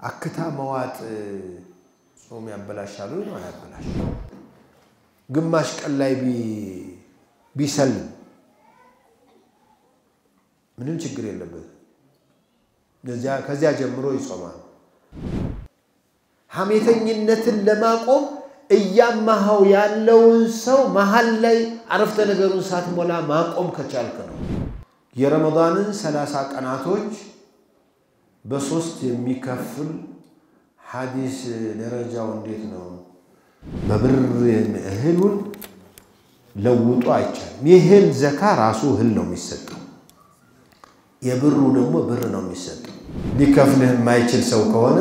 አክታ መዋጥ ጾም ያበላሻሉ ነው ያበላሽ ግማሽ ቀን ላይ ቢሰልም ምንም ችግር የለበት ከዚያ ጀምሮ ይጾማል ሐሜተኝነትን ለማቆም እያማሃው ያለውን ሰው መሃል ላይ አረፍተ ነገሩን ሳትሞላ ማቆም ከቻልክ ነው የረመዳንን 30 ቀናቶች በሶስት የሚከፍል ሐዲስ ደረጃው እንዴት ነው በብር እህሉን ለውጡ አይቻልም የእህል ዘካ ራሱ እህል ነው የሚሰጠው የብሩ ደግሞ ብር ነው የሚሰጠው ሊከፍልህ የማይችል ሰው ከሆነ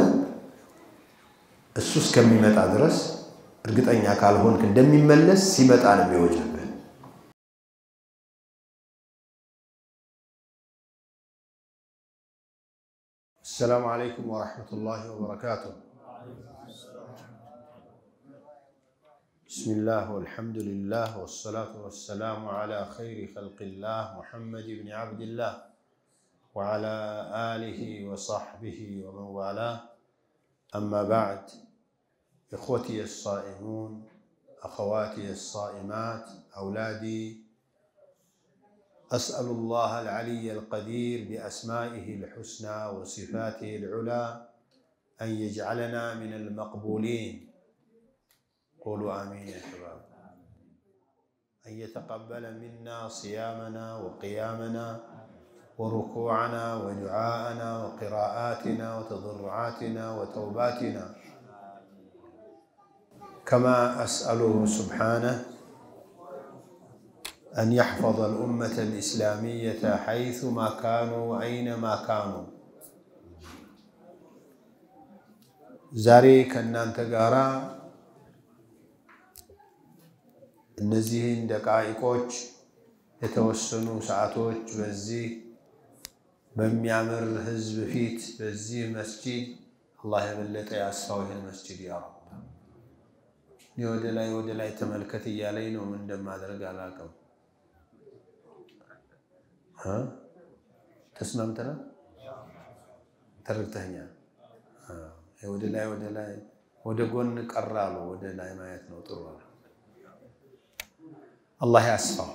እሱ እስከሚመጣ ድረስ እርግጠኛ ካልሆንክ እንደሚመለስ ሲመጣ ነው የሚወጅብህ السلام عليكم ورحمة الله وبركاته بسم الله والحمد لله والصلاة والسلام على خير خلق الله محمد بن عبد الله وعلى آله وصحبه ومن والاه أما بعد إخوتي الصائمون أخواتي الصائمات أولادي أسأل الله العلي القدير بأسمائه الحسنى وصفاته العلى أن يجعلنا من المقبولين قولوا آمين يا شباب أن يتقبل منا صيامنا وقيامنا وركوعنا ودعاءنا وقراءاتنا وتضرعاتنا وتوباتنا كما أسأله سبحانه أن يحفظ الأمة الإسلامية حيثما كانوا وأينما كانوا زاري كنان تقارا النزيهين دقائقوش يتوسنوا ساعتوش بزي بميامر حزب فيت بزي مسجد الله يبلت ياسفوه المسجد يا رب يود لاي تملكتي يالين ومن دم أدرق علاكم ها تسمعتنا تركتهنيا يود لاي ودقون قرالو ود لاي ما يتنو طروا الله ياسفه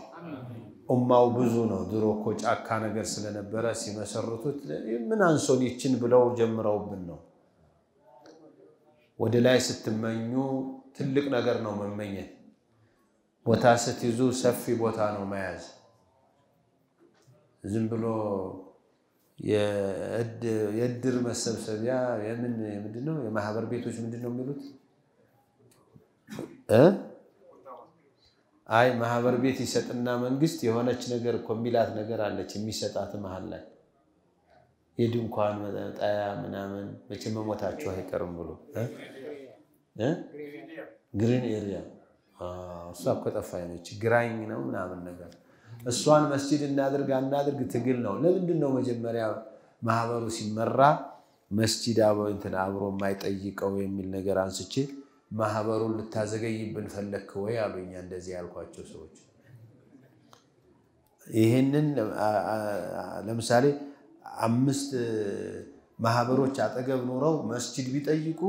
ኡማው ብዙ ነው ድሮኮ ጫካ ነገር ስለነበረ ሲመሰርቱት ምን አንሶን ይችን ብለው ጀምረውብን ነው ወደ ላይ ስትመኙ ትልቅ ነገር ነው መመኘት ቦታ ስትይዙ ሰፊ ቦታ ነው መያዝ ዝም ብሎ የእድር መሰብሰቢያ ምንድነው የማህበር ቤቶች ምንድነው የሚሉት አይ ማህበር ቤት ይሰጥና መንግስት የሆነች ነገር ኮሚላት ነገር አለች የሚሰጣት መሃል ላይ የድንኳን መጣያ ምናምን መቼም ሞታቸው አይቀርም ብሎ ግሪን ኤሪያ እሷ ቆጠፋይ ነች ግራኝ ነው ምናምን ነገር እሷን መስጂድ እናድርግ ትግል ነው ለምንድነው መጀመሪያ ማህበሩ ሲመራ መስጂድ አብሮ የማይጠይቀው የሚል ነገር አንስቼ ማህበሩን ልታዘገይብን ፈለክ ወይ አሉኛ እንደዚህ ያልኳቸው ሰዎች ይሄንን ለምሳሌ 5 ማህበሮች አጠገብ ኖረው መስጂድ ቢጠይቁ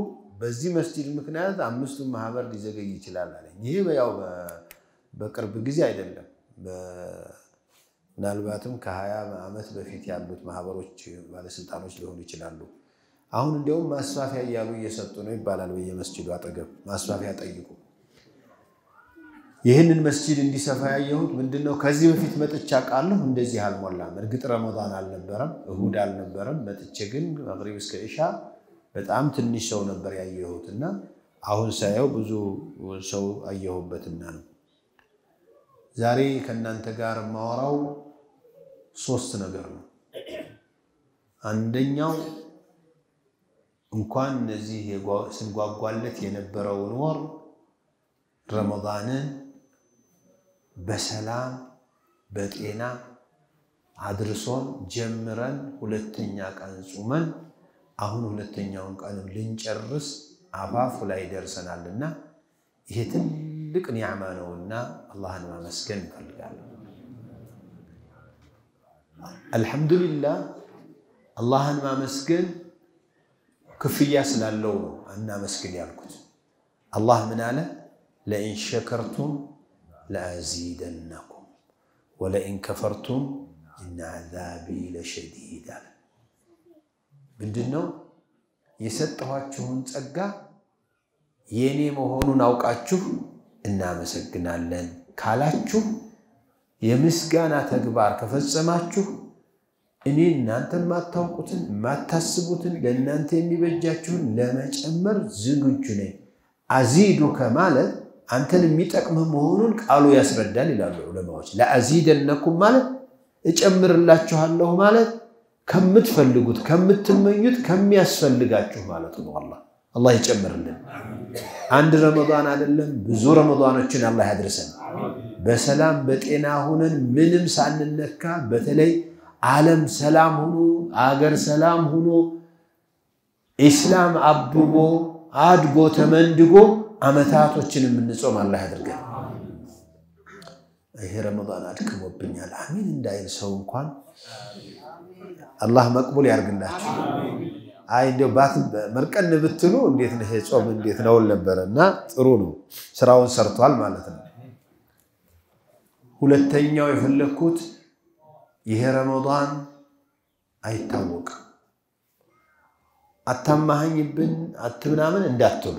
በዚህ መስጂድ ምክንያት 5ቱ ማህበር ሊዘገይ ይችላል አለኝ ይሄ ያው በቅርብ ጊዜ አይደለም ምናልባትም ከ20 ዓመት በፊት ያሉት ማህበሮች ባለስልጣኖች ሊሆኑ ይችላሉ አሁን እንደው ማስፋፊያ ያሉ እየሰጡ ነው ይባላል በየመስጂዱ አጠገብ ማስፋፊያ ጠይቁ ይሄንን መስጂድ እንዲሰፋ ያየሁት ምንድነው ከዚህ በፊት መጥቻ ቃለሁ እንደዚህ አልሞላም እርግጥ ረመዳን አልነበረም እሁድ አልነበረም መጥቼ ግን መግሪብ እስከ ኢሻ በጣም ትንሽ ሰው ነበር ያየሁትና አሁን ሳየው ብዙ ሰው አየሁበትና ነው ዛሬ ከናንተ ጋር ማወራው 3 ነገር ነው አንደኛው እንኳን እዚህ ስንጓጓለት የነበረው ወር ረመዳንን በሰላም በጤና አድርሶን ጀምረን ሁለተኛ ቀን ጾመን አሁን ሁለተኛውን ቀን ልንጨርስ አፋፉ ላይ ደርሰናልና ይሄ ትልቅ ኒዕማ ነውና አላህን ማመስገን እንፈልጋለን አልহামዱሊላህ አላህን ማመስገን ክፍያ ስላለው ነው እናመስግን ያልኩት አላህ ምን አለ ለኢን ሸከርቱም ለአዚደነኩም ወለኢን ከፈርቱም ኢነ ዐዛቢ ለሸዲድ አለ ምንድነው የሰጠኋችሁን ጸጋ የኔ መሆኑን አውቃችሁ እናመሰግናለን ካላችሁ የምስጋና ተግባር ከፈጸማችሁ እኔ እናንተን ማታውቁትን ማታስቡትን ለእናንተ የሚበጃችሁን ለመጨመር ዝግጁ ነኝ አዚዱከ ማለት አንተን የሚጠቅም መሆኑን ቃሉ ያስረዳል ይላሉ ዑለማዎች ለአዚደነኩም ማለት እጨምርላችኋለሁ ማለት ከምትፈልጉት ከምትመኙት ከሚያስፈልጋችሁ ማለት ነው አላህ ይጨምርልን አንድ ረመዳን አይደለም ብዙ ረመዳኖችን አላህ ያድርሰን በሰላም በጤና ሆነን ምንም ሳንነካ በተለይ ዓለም ሰላም ሆኖ አገር ሰላም ሆኖ ኢስላም አብቦ አድጎ ተመንድጎ አመታቶችን የምንጾም አላህ ያድርገን ይሄ ረመዳን አድክሞብኛል አሚን እንዳይል ሰው እንኳን አላህ መቅቡል ያርግላችሁ አይ እንደው ባት መርቀን ብትሉ እንዴት ነው ጾም እንዴት ነው ነበርና ጥሩ ነው ስራውን ሰርቷል ማለት ነው ሁለተኛው የፈለኩት ይሄ ረመዳን አይታወቅ አታማህኝብን አትምናምን እንዳትሉ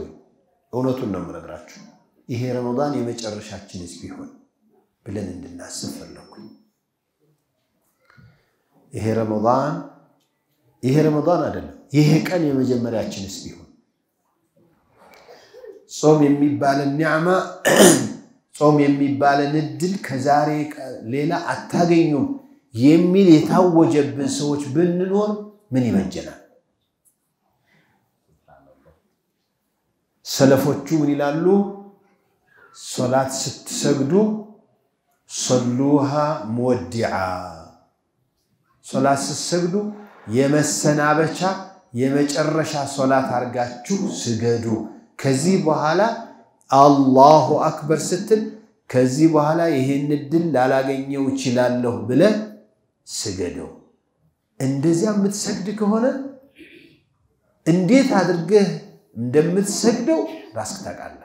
እውነቱን ነው የምነግራችሁ ይሄ ረመዳን የመጨረሻችንስ ቢሆን ብለን እንድናስብ ፈለኩ ይሄ ረመዳን አይደለም ይሄ ቀን የመጀመሪያችንስ ቢሆን ጾም የሚባል ኒዕማ ጾም የሚባል እድል ከዛሬ ሌላ አታገኙም የሚል የታወጀብን ሰዎች ብንኖር ምን ይበጀናል ሰለፎቹ ምን ይላሉ ሶላት ስትሰግዱ صلوها مودعا ሶላት ስትሰግዱ የመሰናበቻ የመጨረሻ ሶላት አርጋችሁ ስገዱ ከዚህ በኋላ አላሁ አክበር ስትል ከዚህ በኋላ ይሄን እድል ላላገኘው ይችላልው ብለ ስገደው እንደዚያ የምትሰግድ ከሆነ እንዴት አድርገህ እንደምትሰግደው ራስክ ታውቃለህ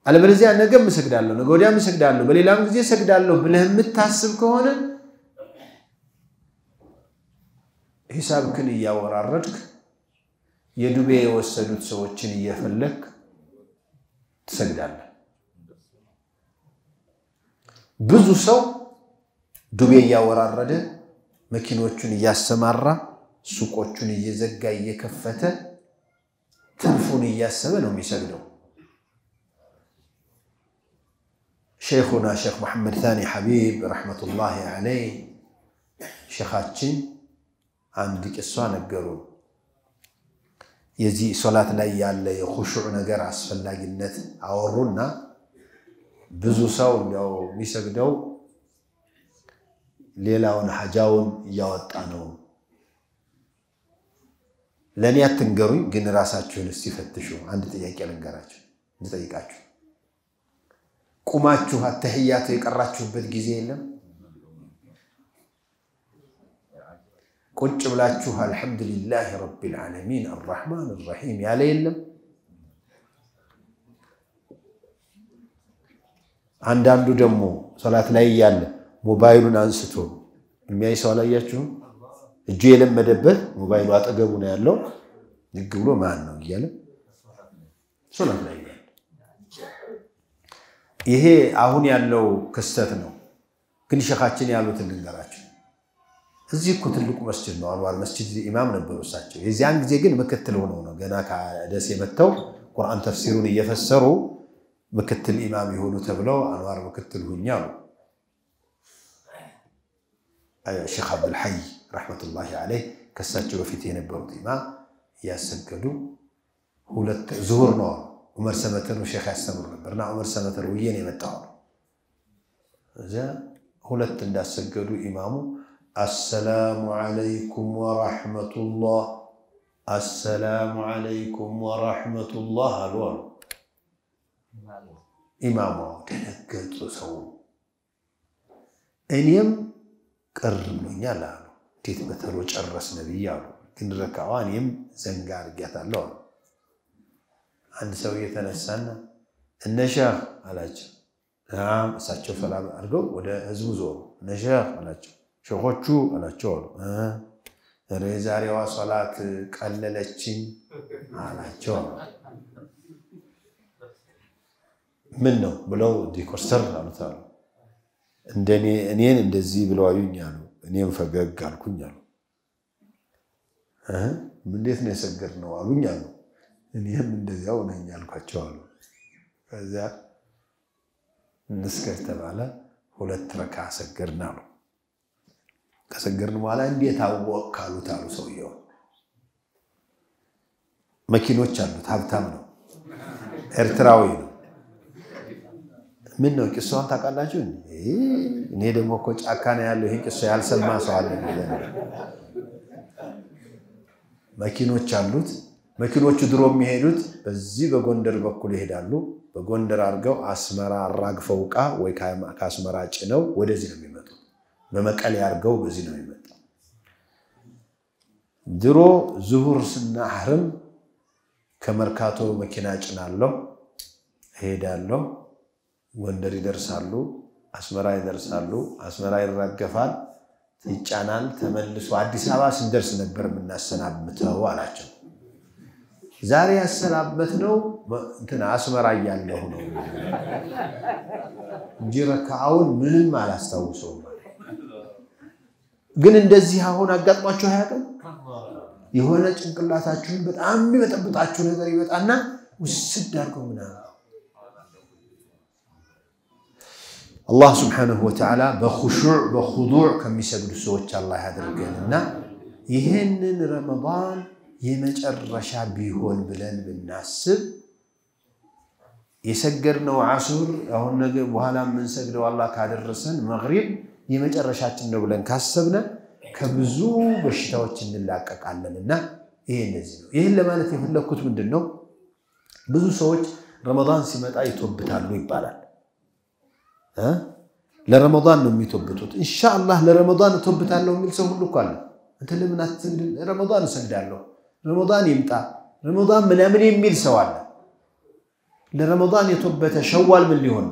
አለበለዚያ ነገም ሰግዳለሁ ነገ ወዲያም ሰግዳለሁ በሌላም ጊዜ ሰግዳለሁ ብለህ የምታስብ ከሆነ ሂሳብክን ያወራረድክ የዱቤ የወሰዱት ሰዎችን እየፈለክ ትሰግዳለህ ብዙ ሰው ዱቤ ያወራረደ መኪኖቹን ያሰማራ ሱቆቹን እየዘጋ እየከፈተ ትርፉን እያሰበ ነው የሚሰግደው شيخنا شيخ محمد ثاني حبيب رحمة الله عليه شيخاتين عندك السؤال نقرون يزي صلاة لا يالله يخشع نقر عسفلا جنة عورونا بزو ساون يو ميساقدو ليلاون حجاون يوطانون لن يتنقروا قن راساتشون استفتشوا عند تيجي لنقراج نتيجاج قماتشو التحيات يقراتشو بالجزء የለም ቁጭ ብላችሁ አልহামዱሊላህ ረቢል ዓለሚን الرحمن الرحيم ያለ የለም አንዳንዱ ደግሞ ሶላት ላይ ያለ ሞባይሉን አንስቶ የሚያይ ሰው አላያችሁ እጁ የለመደበት ሞባይሉ አጠገቡ ነው ያለው ዝግ ብሎ ማን ነው ይያለ ሶላት ላይ ይሄ አሁን ያለው ክስተት ነው ግን ሸኻችን ያሉት ልንገራችሁ እዚህ እኮ ትልቁ መስጂድ ነው አንዋር መስጂድ ኢማም ነበሩ እሳቸው የዚያን ጊዜ ግን ምክትል ሆነው ነው ገና ከደሴ መተው ቁርአን ተፍሲሩን እየፈሰሩ ምክትል ኢማም ይሆኑ ተብለው አንዋር ምክትል ሆኛሉ ሼኽ አብዱል ሐይ ረህመቱላሂ ዐለይሂ ከሳቸው በፊት የነበሩት ኢማም ያሰገዱ ሁለት ዙሁር ነው ዑመር ሰመተሩ ሼኽ ያስተምሩ ነበርና ዑመር ሰመተሩ ወየኔ የመጣው እዛ ሁለት እንዳሰገዱ ኢማሙ السلام عليكم ورحمة الله السلام عليكم ورحمة الله الوان إمامه تنقلت سو أنيم قربني يالو تيتبتلو جرس نبي يالو ግን ረካዋንም ዘንጋ አድርጋታለሁ አንድ ሰው የተነሳና እነሻህ አላቸው እሳቸው ሰላም አድርገው ወደ ህዝቡ ዞሩ ነሻህ አላቸው ሸኾቹ አላቸው ዛሬዋ ሶላት ቀለለችኝ አላቸው ምን ነው ብለው ዲኮስተር አሉታሉ እንደኔ እኔን እንደዚህ ብለው አዩኛሉ እኔም ፈገግ አልኩኝ አሉ እንዴት ነው የሰገድነው አሉኛሉ እኔም እንደዚያው ነኝ አልኳቸው አሉ ከዛ ንስከር ተባለ ሁለት ረካ ሰገድና ነው ከሰገድን በኋላ እንዴት አወቃሉት አሉ ሰውየው መኪኖች አሉት ሀብታም ነው ኤርትራዊ ነው ምን ነው ቂሷን ታውቃላችሁ እኔ ደግሞ እኮ ጫካ ነው ያለው ይሄ ቂሷ ያልሰማ ሰው አለ መኪኖች አሉት መኪኖቹ ድሮ የሚሄዱት በዚህ በጎንደር በኩል ይሄዳሉ በጎንደር አርገው አስመራ አራግፈው ቃ ወይ ከአስመራ ጭነው ወደዚህ ነው የሚመጡት በመቀሌ አርገው በዚህ ነው የሚመጣው ድሮ ዙሁር ስናህርም ከመርካቶ መኪና ጭናለው ሄዳለው ጎንደር ይደርሳሉ አስመራ ይደርሳሉ አስመራ ይራገፋል ይጫናል ተመልሶ አዲስ አበባ ስንደርስ ነበር ምናሰናብተው አላቸው ዛሬ ያሰናበት ነው እንትና አስመራ ያለው ነው ጅረካውን ምንም አላስተዋውሰው ግን እንደዚህ አሁን አጋጥሟችሁ አያውቅም የሆነ ጭንቅላታችሁን በጣም የሚበጠብጣችሁ ነገር ይመጣና ውስድ አድርገው ምናምን الله سبحانه وتعالى بخشوع بخضوع كم يسجد سوتش الله يدرجنا يهنن رمضان يمجرشا بيهون بلن بالناس يسجرنا وعصر أو نجى وهلا من سجد والله كاد الرسن مغرب يمجرشاتنا بلن كسبنا كبزو بشتوتش الله كعلنا يهنزلوا يهلا ما نتي في الله كتب الدنو بزو سوتش رمضان سمت أي توب بتعلو يبالن لرمضان نمي توبتوت ان شاء الله لرمضان توبتالو ميل سو ሁሉ ካለ انت ለምን አትሰግድ ረመዳን ሰግዳለሁ ረመዳን ይምጣ ረመዳን ምናምን የሚል ሰው አለ ለረመዳን የተወበተ ሸዋል ምን ሊሆን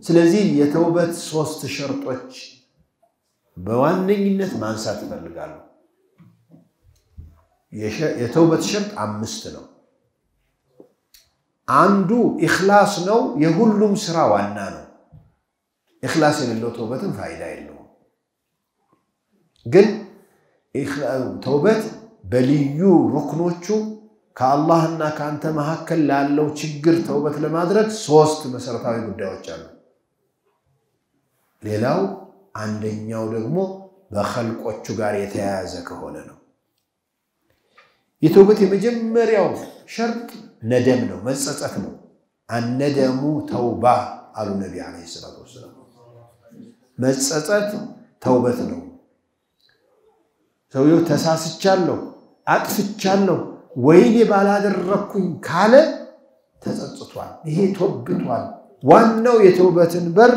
ስለዚህ የተውበት ሶስት ሸርጦች በዋነኝነት ማንሳት ፈልጋለሁ የተውበት ሸርጥ 5 ነው አንዱ ኢኽላስ ነው የሁሉም ስራ ዋና ነው ኢኽላስ የሌለው ተውበትን ፋይዳ የለውም ግን ተውበት በልዩ ሩክኖቹ ከአላህና ካንተ መሐከል ላለው ችግር ተውበት ለማድረግ 3 መሰረታዊ ጉዳዮች አሉ ሌላው አንደኛው ደግሞ በخلቆቹ ጋር የተያያዘ ከሆነ ነው የተውበት የመጀመሪያው ሸርጥ ندم ነው መጸጸት ነው አንነደሙ ተውባ አሉ ነብዩ አለይሂ ሰላቱ ወሰለም መጸጸት ተውበት ነው ሰውየው ተሳስቻለሁ አጥፍቻለሁ ወይኔ ባላደረኩኝ ካለ ተጸጽቷል ይሄ ተውብቷል ዋናው የተውበትን በር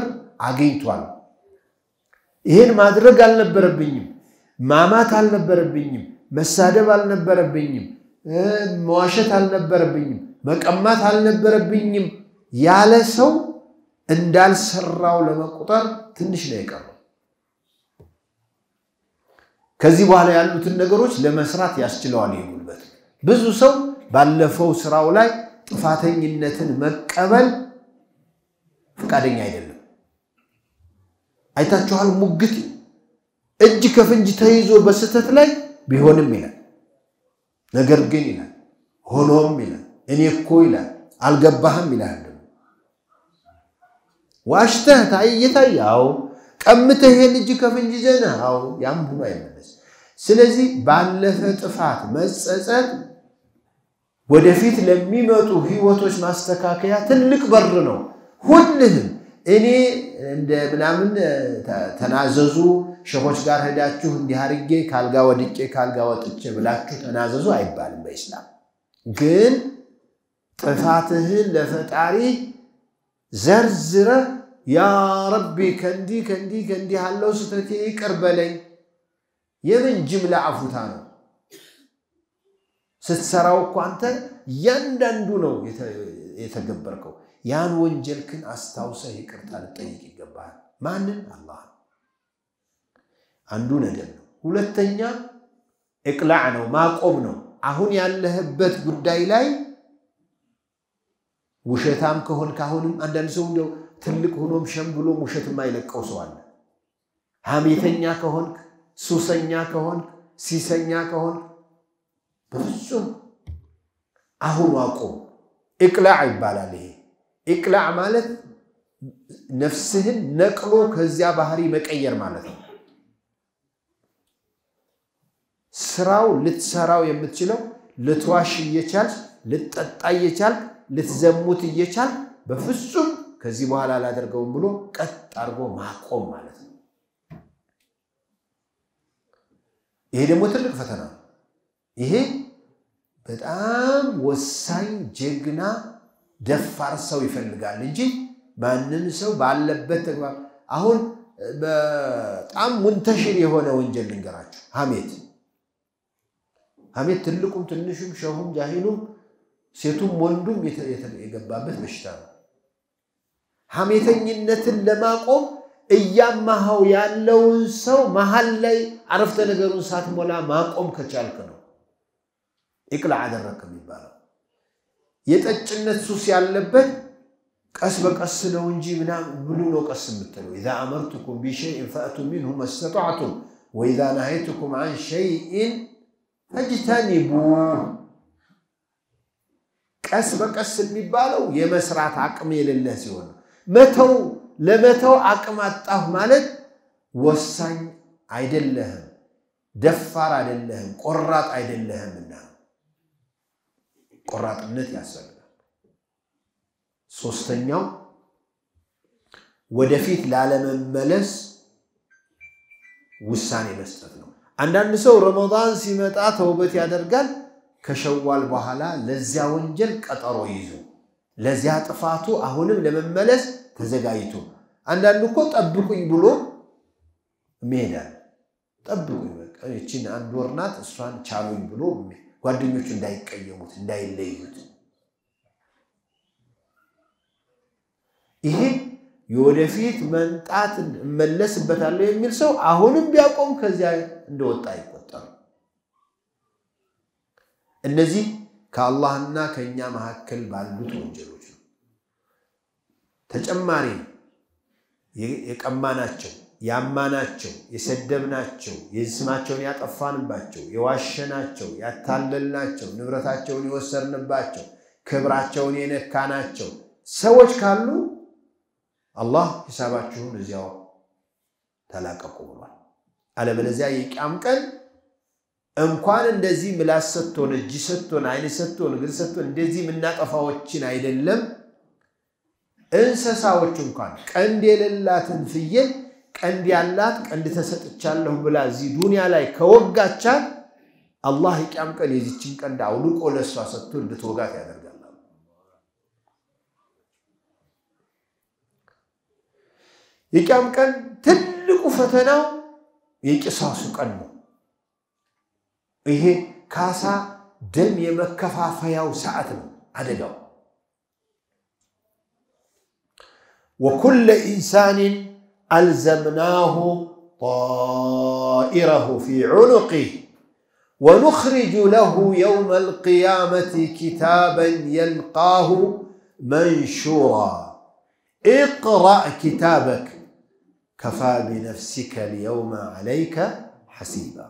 አግኝቷል ይሄን ማድረግ አልነበረብኝም ማማት አልነበረብኝም መሳደብ አልነበረብኝም መዋሸት አልነበረብኝም መቀማት አልነበረብኝም ያለ ሰው እንዳልሰራው ለመቁጠር ትንሽ ነው የቀረው ከዚህ በኋላ ያሉትን ነገሮች ለመስራት ያስችለዋል ይጉልበት ብዙ ሰው ባለፈው ስራው ላይ ጥፋተኝነትን መቀበል ፈቃደኛ አይደለም አይታችኋል ሙግት እጅ ከፍንጅ ተይዞ በስተት ላይ ቢሆንም ይላል ነገር ግን ይላል ሆኖም ይላል እኔ እኮ ይላል አልገባህም ይላል ዋሽተህ ታየታያው ቀምተህ ልጅ ከፍንጅ ዘናው ያም ሁሉ አይመለስ ስለዚህ ባለፈ ጥፋት መጸጸት ወደፊት ለሚመጡ ህይወቶች ማስተካከያ ትልቅ በር ነው ሁሉንም እኔ እንደ ምናምን ተናዘዙ ሸኾች ጋር ሄዳችሁ እንዲህ አርጌ ካልጋ ወድቄ ካልጋ ወጥቼ ብላችሁ ተናዘዙ አይባልም በእስላም ግን ጥፋትህን ለፈጣሪ ዘርዝረ ያ ረቢ ከንዲ ያለው ስተቴ ይቅርበለኝ የምን ጅምላ አፉታ ነው ስትሰራው እኮ አንተ ያንዳንዱ ነው የተገበርከው ያን ወንጀልክን አስታውሰህ ይቅርታ ልጠይቅ ይገባል ማንን አላህ አንዱ ነገር ነው ሁለተኛ ኢቅላዕ ነው ማቆም ነው አሁን ያለህበት ጉዳይ ላይ ውሸታም ከሆንክ አሁንም አንዳንድ ሰው እንደው ትልቅ ሆኖም ሸምብሎ ውሸት የማይለቀው ሰው አለ ሐሜተኛ ከሆንክ ሱሰኛ ከሆንክ ሲሰኛ ከሆንክ በፍጹም አሁን አቆም ኢቅላዕ ይባላል ይሄ ኢቅላዕ ማለት ነፍስህን ነቅሎ ከዚያ ባህሪ መቀየር ማለት ነው ስራው ልትሰራው የምትችለው ልትዋሽ እየቻልክ ልትጠጣ እየቻልክ ልትዘሙት እየቻልክ በፍጹም ከዚህ በኋላ ላደርገው ብሎ ቀጥ አድርጎ ማቆም ማለት ነው ይሄ ደግሞ ትልቅ ፈተና ነው ይሄ በጣም ወሳኝ ጀግና ደፋር ሰው ይፈልጋል እንጂ ማንንም ሰው ባለበት ተግባር አሁን በጣም ሙንተሽር የሆነ ወንጀል ልንገራችሁ ሐሜት ትልቁም ትንሹም ሸሁም ጃሂሉም ሴቱም ወንዱም የገባበት በሽታ ነው ሐሜተኝነትን ለማቆም እያማሃው ያለውን ሰው መሃል ላይ አረፍተ ነገሩን ሳትሞላ ማቆም ከቻልክ ነው ኢቅላዕ አደረክ የሚባለው የጠጭነት ሱስ ያለበት ቀስ በቀስ ነው እንጂ ብሉ ነው ቀስ የምትለው اذا امرتكم بشيء فاتوا منه ما استطعتم واذا نهيتكم عن شيء فاجتنبوه ቀስ በቀስ የሚባለው የመስራት አቅም የሌለህ ሲሆን መተው ለመተው አቅም አጣህ ማለት ወሳኝ አይደለህም ደፋር አይደለህም ቆራጥ አይደለህምና ቆራጥነት ያስፈልጋል ሶስተኛው ወደፊት ላለመመለስ ውሳኔ መስጠት ነው አንዳንድ ሰው ረመዳን ሲመጣ ተውበት ያደርጋል ከሸዋል በኋላ ለዚያ ወንጀል ቀጠሮ ይዞ ለዚያ ጥፋቱ አሁንም ለመመለስ ተዘጋጅቶ አንዳንዱ እኮ ጠብቁኝ ብሎ መሄዳል ጠብቁኝ በቃ እቺን አንድ ወርናት እሷን ቻሉኝ ብሎ ጓደኞቹ እንዳይቀየሙት እንዳይለዩት ይሄ የወደፊት መንጣት መለስበታለሁ የሚል ሰው አሁንም ቢያቆም ከዚያ እንደወጣ ይቆጠራል እነዚህ ከአላህና ከኛ መሐከል ባሉት ወንጀሎች ነው ተጨማሪ የቀማናቸው ያማናቸው የሰደብናቸው የስማቸውን ያጠፋንባቸው የዋሸናቸው ያታለልናቸው ንብረታቸውን የወሰርንባቸው ክብራቸውን የነካናቸው ሰዎች ካሉ አላህ ሂሳባችሁን እዚያው ተላቀቁ ብሏል አለበለዚያ የቂያም ቀን እንኳን እንደዚህ ምላስ ሰጥቶን እጅ ሰጥቶን አይን ሰጥቶን እግር ሰጥቶን እንደዚህ ምናጠፋዎችን አይደለም እንስሳዎች እንኳን ቀንድ የሌላትን ፍየል ቀንድ ያላት ቀንድ ተሰጥቻለሁ ብላ እዚህ ዱንያ ላይ ከወጋቻት አላህ የቂያም ቀን የዚችን ቀንድ አውልቆ ለሷ ሰጥቶ እንድትወጋት ያደርጋል የቂያም ቀን ትልቁ ፈተናው የቂሳሱ ቀን ነው ይሄ ካሳ ደም የመከፋፈያው ሰዓት ነው አደጋው وكل انسان الزمناه طائره في عنقه ونخرج له يوم القيامه كتابا يلقاه منشورا اقرأ كتابك كفى بنفسك اليوم عليك حسيبا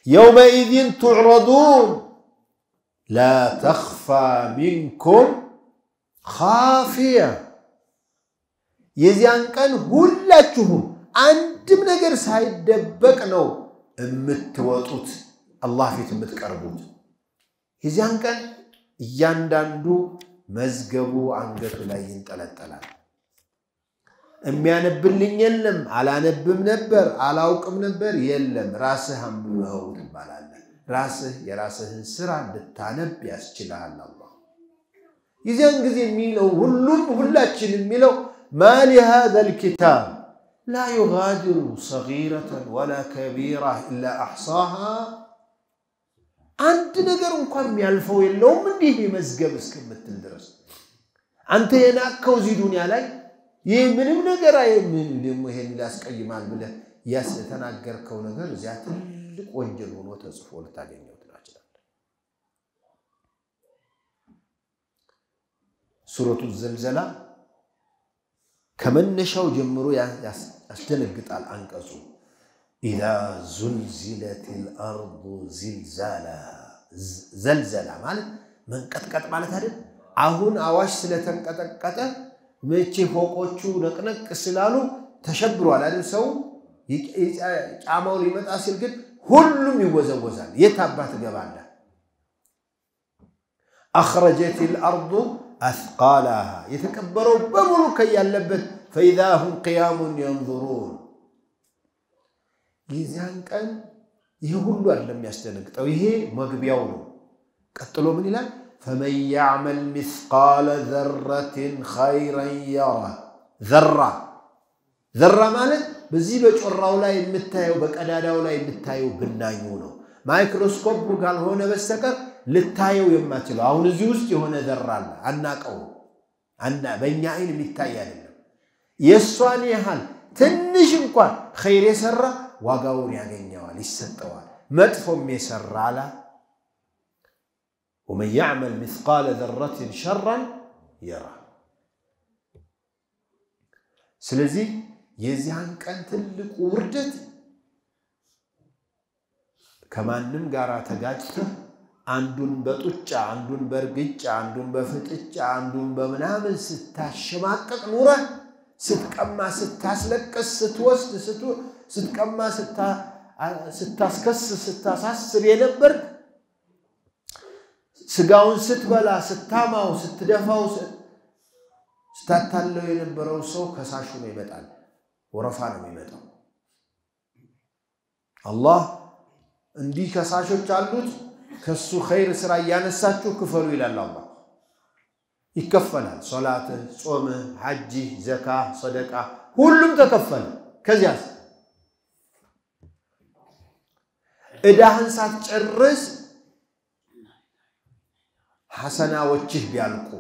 يومئذ تعرضون لا تخفى منكم خافية يزيان كان ሁላችሁም አንድም ነገር ሳይደበቅ ነው እምትወጡት አላህ ፊት እምትቀርቡት የዚያን ቀን እያንዳንዱ መዝገቡ አንገቱ ላይ ይንጠለጠላል የሚያነብልኝ የለም አላነብም ነበር አላውቅም ነበር የለም ራስህ አንብበው ትባላለህ ራስህ የራስህን ስራ እንድታነብ ያስችላል አላህ ይዘን ጊዜ የሚለው ሁሉም ሁላችን የሚለው ما لهذا الكتاب لا يغادر صغيرة ولا كبيرة إلا أحصاها أنت نقر انكم يالفو يلوم من ديه مزقب اسكمت الدرس أنت يناكو زيدوني علي يمنم نقر يمن لمهن لاسك أي مال بله يستناقر كو نقر زيات لك وانجلون وتصفول تاقين يوتناجل سورة الزلزلة كمن نشاو جمرو يستنقط على الأنقصو إذا زلزلت الأرض زلزالا زلزلة مالت من قطقط مالت هذا አሁን አዋሽ ስለተንቀጠቀጠ መቼ ፎቆቹ ነቅነቅ ስላሉ ተሸብሯል አይደል ሰው ጫማው ሊመጣ ሲል ግን ሁሉም ይወዘወዛል የታባት ገባለ أخرجت الأرض أثقالها يتكبروا بملك يالبت فإذا هم قيام ينظرون يزان كان يقولوا لم يستنقط أو هي مغبياونه قتلوا من الآن فمن يعمل مثقال ذرة خيرا يره ذرة مالت بزي بجراو لا يمتايو بقداداو لا يمتايو بنايو ነው ማይክሮስኮፕ ጋር ሆነ በስተቀር ልታየው የማትችለው አሁን እዚህ ውስጥ የሆነ ذره አለ አናቀው በእኛ አይን የሚታይ አይደለም የሷን ያህል ትንሽ እንኳን ኸይር የሰራ ዋጋውን ያገኘዋል ይሰጠዋል መጥፎም የሰራ አላ ومن يعمل مثقال ذرة شرا يرى ስለዚህ የዚያን ቀን ትልቁ ውርደት ከማንም ጋራ ተጋጭተህ አንዱን በጡጫ አንዱን በርግጫ አንዱን በፍጥጫ አንዱን በመናምን ስታሸማቀቅ ኑረ ስትቀማ ስታስለቅስ ስትወስድ ስትቀማ ስታስከስ ስታሳስር የነበር ስጋውን ስትበላ ስታማው ስትደፋው ስታታለው የነበረው ሰው ከሳሹ ነው ይመጣል ወረፋ ነው የሚመጣው አላህ እንዲህ ከሳሾች አሉት ከሱ ኸይር ስራ ያነሳችሁ ክፈሉ ይላል አላህ ይከፈላል ሶላት ጾም ሐጅ ዘካ ሰደቃ ሁሉም ተከፈለ ከዚያስ እዳህን ሳትጨርስ ሐሰናዎችህ ቢያልቁ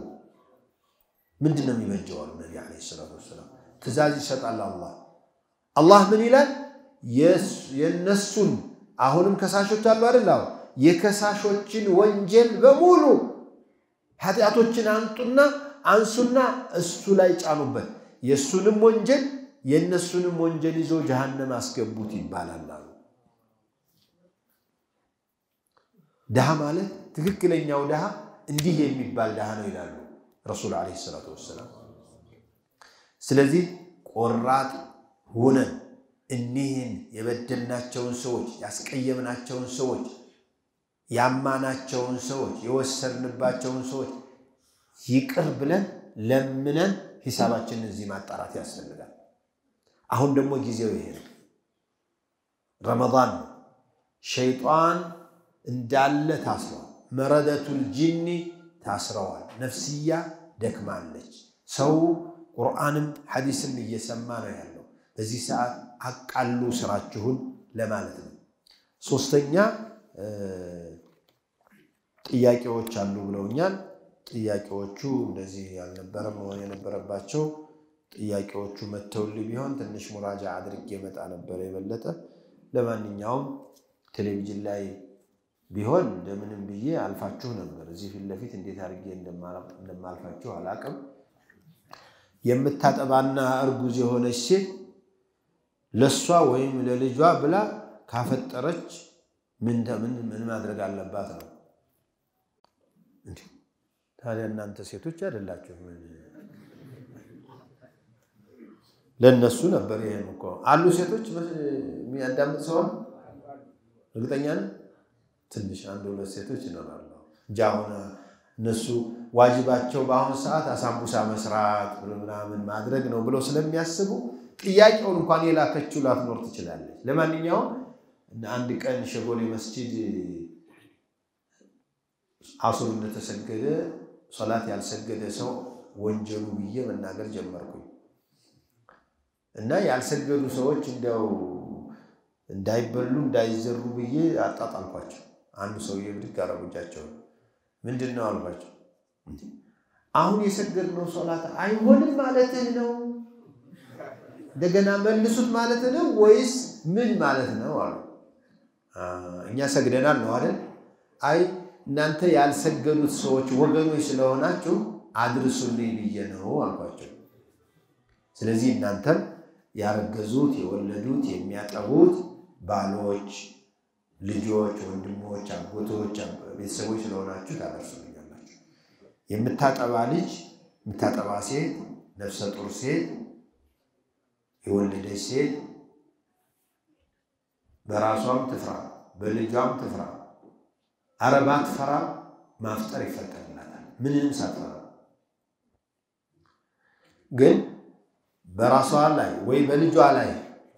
ምንድነው የሚመጀው ነብዩ አለይሂ ሰላቱ ወሰለም ትእዛዝ ይሰጣል አላህ ምን ይላል የነሱን አሁንም ከሳሾች አሉ አይደል የከሳሾችን ወንጀል በሙሉ ኃጢያቶችን አንሱና እሱ ላይ ጫኑበት የሱንም ወንጀል የነሱንም ወንጀል ይዞ ጀሃነም አስገቡት ይባላል ደሃ ማለት ትክክለኛው ደሃ እንዲህ የሚባል ደሃ ነው ይላሉ ረሱል አለይሂ ሰላቱ ወሰለም ስለዚህ ቆራጥ ሆነን እኒህን የበደልናቸውን ሰዎች ያስቀየምናቸውን ሰዎች ያማናቸውን ሰዎች የወሰርንባቸውን ሰዎች ይቅር ብለን ለምነን ሂሳባችንን እዚህ ማጣራት ያስፈልጋል አሁን ደግሞ ጊዜው ይሄ ነው ረመዳን ሸይጣን እንዳለ ታስሯል መረደቱል ጂኒ ታስረዋል ነፍስያ ደክማለች ሰው ቁርአንም ሐዲስም እየሰማ ነው ያለው በዚህ ሰዓት አቃሉ ስራችሁን ለማለት ነው ሶስተኛ ጥያቄዎች አሉ ብለውኛል ጥያቄዎቹ እንደዚህ ያልነበረም ነው የነበረባቸው ጥያቄዎቹ መተውልኝ ቢሆን ትንሽ ሙራጃ አድርጌ መጣ ነበር የበለጠ ለማንኛውም ቴሌቪዥን ላይ ቢሆን እንደምንም ብዬ አልፋችሁ ነበር እዚህ ፊት ለፊት እንዴት አድርጌ እንደማልፋችሁ አላቅም የምታጠባና እርጉዝ የሆነች ሴት ለሷ ወይም ለልጇ ብላ ካፈጠረች ምን ማድረግ አለባት ነው እንዴ ታዲያ እናንተ ሴቶች አይደላችሁ ለነሱ ነበር ይሄን እኮ አሉ ሴቶች የሚያዳምጥ ሰው እርግጠኛ ነኝ ትንሽ አንድ ሁለት ሴቶች ይኖራሉ ጃውና እነሱ ዋጅባቸው በአሁን ሰዓት አሳምቡሳ መስራት ምናምን ማድረግ ነው ብለው ስለሚያስቡ ጥያቄውን እንኳን የላከችው ላትኖር ትችላለች ለማንኛውም አንድ ቀን ሸጎሌ መስጂድ አሱር እንደተሰገደ ሶላት ያልሰገደ ሰው ወንጀሉ ብዬ መናገር ጀመርኩኝ እና ያልሰገዱ ሰዎች እንደው እንዳይበሉ እንዳይዘሩ ብዬ አጣጣልኳቸው አንዱ ሰውዬ ብድግ አረጋቸው ምንድነው አልኳቸው አሁን የሰገድነው ሶላት አይሆንም ማለት ነው እንደገና መልሱት ማለት ነው ወይስ ምን ማለት ነው አሉ እኛ ሰግደናል ነው አይደል አይ እናንተ ያልሰገዱት ሰዎች ወገኖች ስለሆናችሁ አድርሱልኝ ብዬ ነው አልኳቸው ስለዚህ እናንተም ያረገዙት የወለዱት የሚያጠቡት ባሎች ልጆች ወንድሞች አጎቶች ቤተሰቦች ስለሆናችሁ ታደርሱልኛላችሁ የምታጠባ ልጅ የምታጠባ ሴት ነፍሰ ጡር ሴት የወለደች ሴት በራሷም ትፍራ በልጇም ትፍራ አረባት ፈራ ማፍጠር ይፈቀድላታል ምንም ሳትፈራ ግን በራሷ ላይ ወይ በልጇ ላይ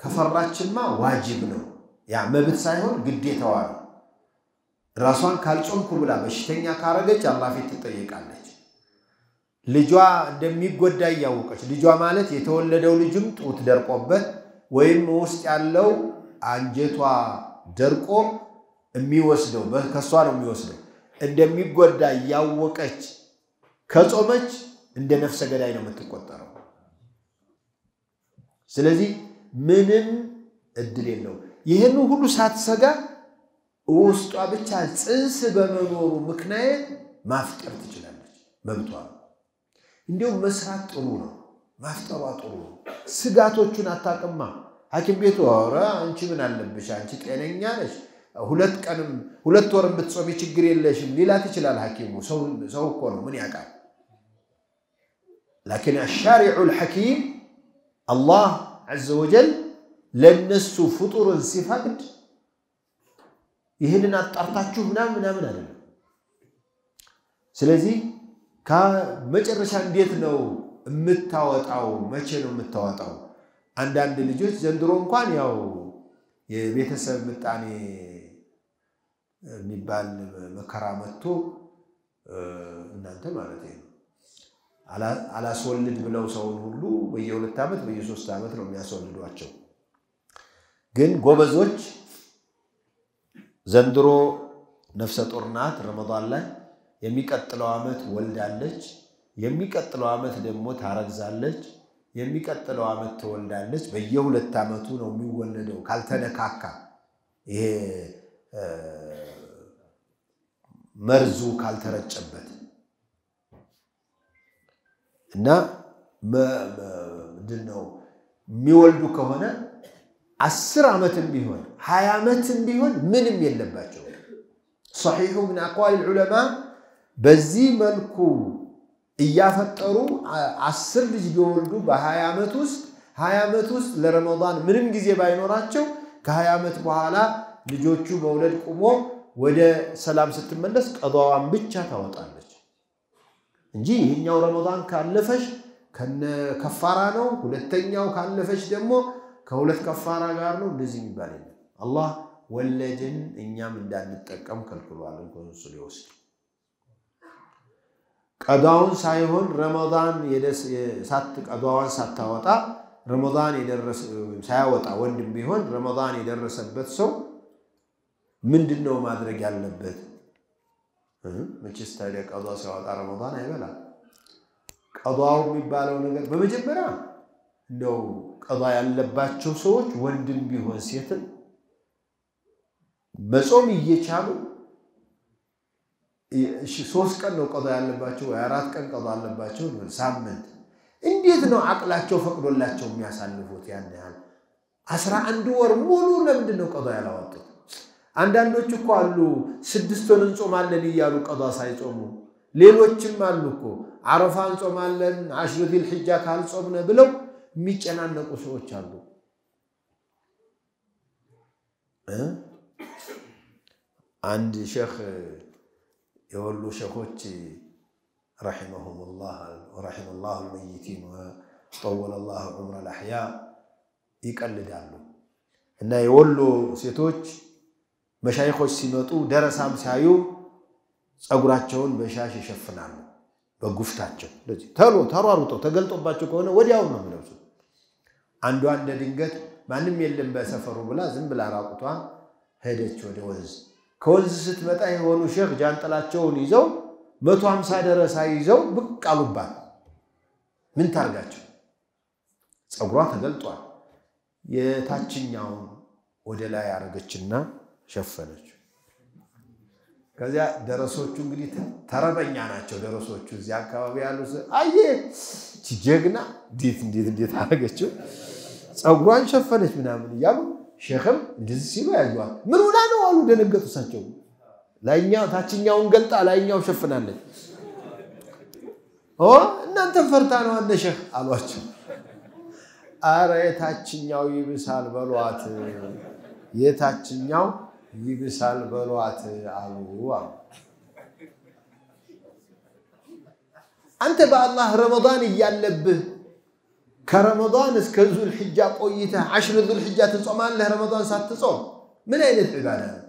ከፈራችማ ዋጅብ ነው ያ መብት ሳይሆን ግዴታዋ ነው ራሷን ካልጾምኩ ብላ በሽተኛ ካረገች አላህ ፊት ትጠይቃለች ልጇ እንደሚጎዳ ያወቀች ልጇ ማለት የተወለደው ልጅም ጡት ደርቆበት ወይም ውስጥ ያለው አንጀቷ ደርቆ የሚወስደው ከሷ ነው የሚወስደው እንደሚጎዳ ያወቀች ከጾመች እንደ ነፍሰ ገዳይ ነው የምትቆጠረው ስለዚህ ምንም እድል የለው ይሄን ሁሉ ሳትሰጋ ውስጧ ብቻ ጽንስ በመኖሩ ምክንያት ማፍጠር ትችላለች መብቷ እንዴው መስራት ጥሩ ነው ማፍጠሯ ጥሩ ነው ስጋቶቹን አታቀማ ሐኪም ቤቱ አወራ አንቺ ምን አለብሽ አንቺ ጤነኛ ነሽ ሁለት ወርም ብትጾሚ ችግር የለሽም ሊላት ይችላል ሐኪሙ ሰው እኮ ነው ምን ያቃል لكن الشارع الحكيم الله عز وجل ለነሱ ፍጡርን ሲፈቅድ ይሄንን አጣርታችሁ ምናምን አይደለም ስለዚህ ከመጨረሻ እንዴት ነው የምታወጣው መቼ ነው የምታወጣው አንዳንድ ልጆች ዘንድሮ እንኳን ያው የቤተሰብ ምጣኔ የሚባል መከራ መጥቶ እናንተ ማለት ነው አላስወልድ ብለው ሰውን ሁሉ በየ2 አመት በየ3 አመት ነው የሚያስወልዷቸው ግን ጎበዞች ዘንድሮ ነፍሰ ጡር ናት ረመዳን ላይ የሚቀጥለው አመት ወልዳለች የሚቀጥለው አመት ደግሞ ታረግዛለች የሚቀጥለው አመት ትወልዳለች በየ2 አመቱ ነው የሚወለደው ካልተነካካ ይሄ መርዙ ካልተረጨበት እና ምንድነው የሚወልዱ ከሆነ 10 አመትም ቢሆን 20 አመትም ቢሆን ምንም የለባቸው صحيح من اقوال العلماء በዚህ መልኩ እያፈጠሩ 10 ልጅ ቢወልዱ በ20 አመት ውስጥ ለረመዳን ምንም ጊዜ ባይኖራቸው ከ20 አመት በኋላ ልጆቹ መውለድ ቆሞ ወደ ሰላም ስትመለስ ቀዷዋን ብቻ ታወጣለች እንጂ ይሄኛው ረመዳን ካለፈሽ ከነ ከፋራ ነው ሁለተኛው ካለፈሽ ደግሞ ከሁለት ከፋራ ጋር ነው እንደዚህ የሚባል ነው አላህ ወለድን እኛም እንዳንጠቀም ከልክሏል እንኳን እሱ ሊወስድ ቀዷውን ሳይሆን ረመዳን ቀዷዋን ሳታወጣ ረመዳን የደረሰ ሳያወጣ ወንድም ቢሆን ረመዳን የደረሰበት ሰው ምንድነው ማድረግ ያለበት መቼስ ታዲያ ቀዷ ሲያወጣ ረመዳን አይበላ ቀዷው የሚባለው ነገር በመጀመሪያ ነው ቀዷ ያለባቸው ሰዎች ወንድም ቢሆን ሴትን መጾም እየቻሉ እሺ 3 ቀን ነው ቀዷ ያለባቸው ወይ 4 ቀን ቀዷ አለባቸው ሳምንት እንዴት ነው አቅላቸው ፈቅዶላቸው የሚያሳልፉት ያን ያህል 11 ወር ሙሉ ለምንድን ነው ቀዷ ያላወጡት አንዳንዶች እኮ አሉ 6 ወር እንጾማለን ይያሉ ቀዷ ሳይጾሙ ሌሎችም አሉ እኮ አረፋን ጾማለን 10 ذي الحجة ካልጾምነ ብለው የሚጨናነቁ ሰዎች አሉ አንድ ሼኽ የወሉ ሼኾች رحمهم الله ورحم الله الميتين وطول الله عمر الاحياء ይቀልዳሉ እና የወሉ ሴቶች መሻይኾች ሲመጡ ደረሳም ሳዩ ጸጉራቸውን በሻሽ ይሸፍናሉ በጉፍታቸው ለዚህ ተሯሩጦ ተገልጦባቸው ከሆነ ወዲያው ነው የሚለብሱት አንዷ እንደ ድንገት ማንም የለም በሰፈሩ ብላ ዝም ብላ ራቁቷን ሄደች ወደ ወንዝ ከወንዝ ስትመጣ የሆኑ ሼክ ጃንጥላቸውን ይዘው 150 ደረሳ ይዘው ብቅ አሉባት ምን ታርጋቸው ጸጉሯ ተገልጧል የታችኛው ወደ ላይ አረገችና ሸፈነች ከዚያ ደረሶቹ እንግዲህ ተረበኛ ናቸው ደረሶቹ እዚያ አካባቢ ያሉ አየ ጀግና እንዴት አረገችው ጸጉሯን ሸፈነች ምናምን ያሉ ሼክም እንደዚህ ሲሉ ያዩዋል ምን ሆና ነው አሉ ደነገጡሳቸው ላይኛው ታችኛውን ገልጣ ላይኛው ሸፍናለች እናንተ ፈርታ ነው አንደ ሼክ አሏቸው አረ የታችኛው ይብሳል በሏት የታችኛው ይብሳል በሏት አሉ አንተ በአላህ ረመዳን እያለብህ ከረመዳን እስከ ዙል ሒጃ ቆይተ 10 ዙል ሒጃ ትጾማለህ ረመዳን ሳትጾም ምን አይነት ዒባዳ ነው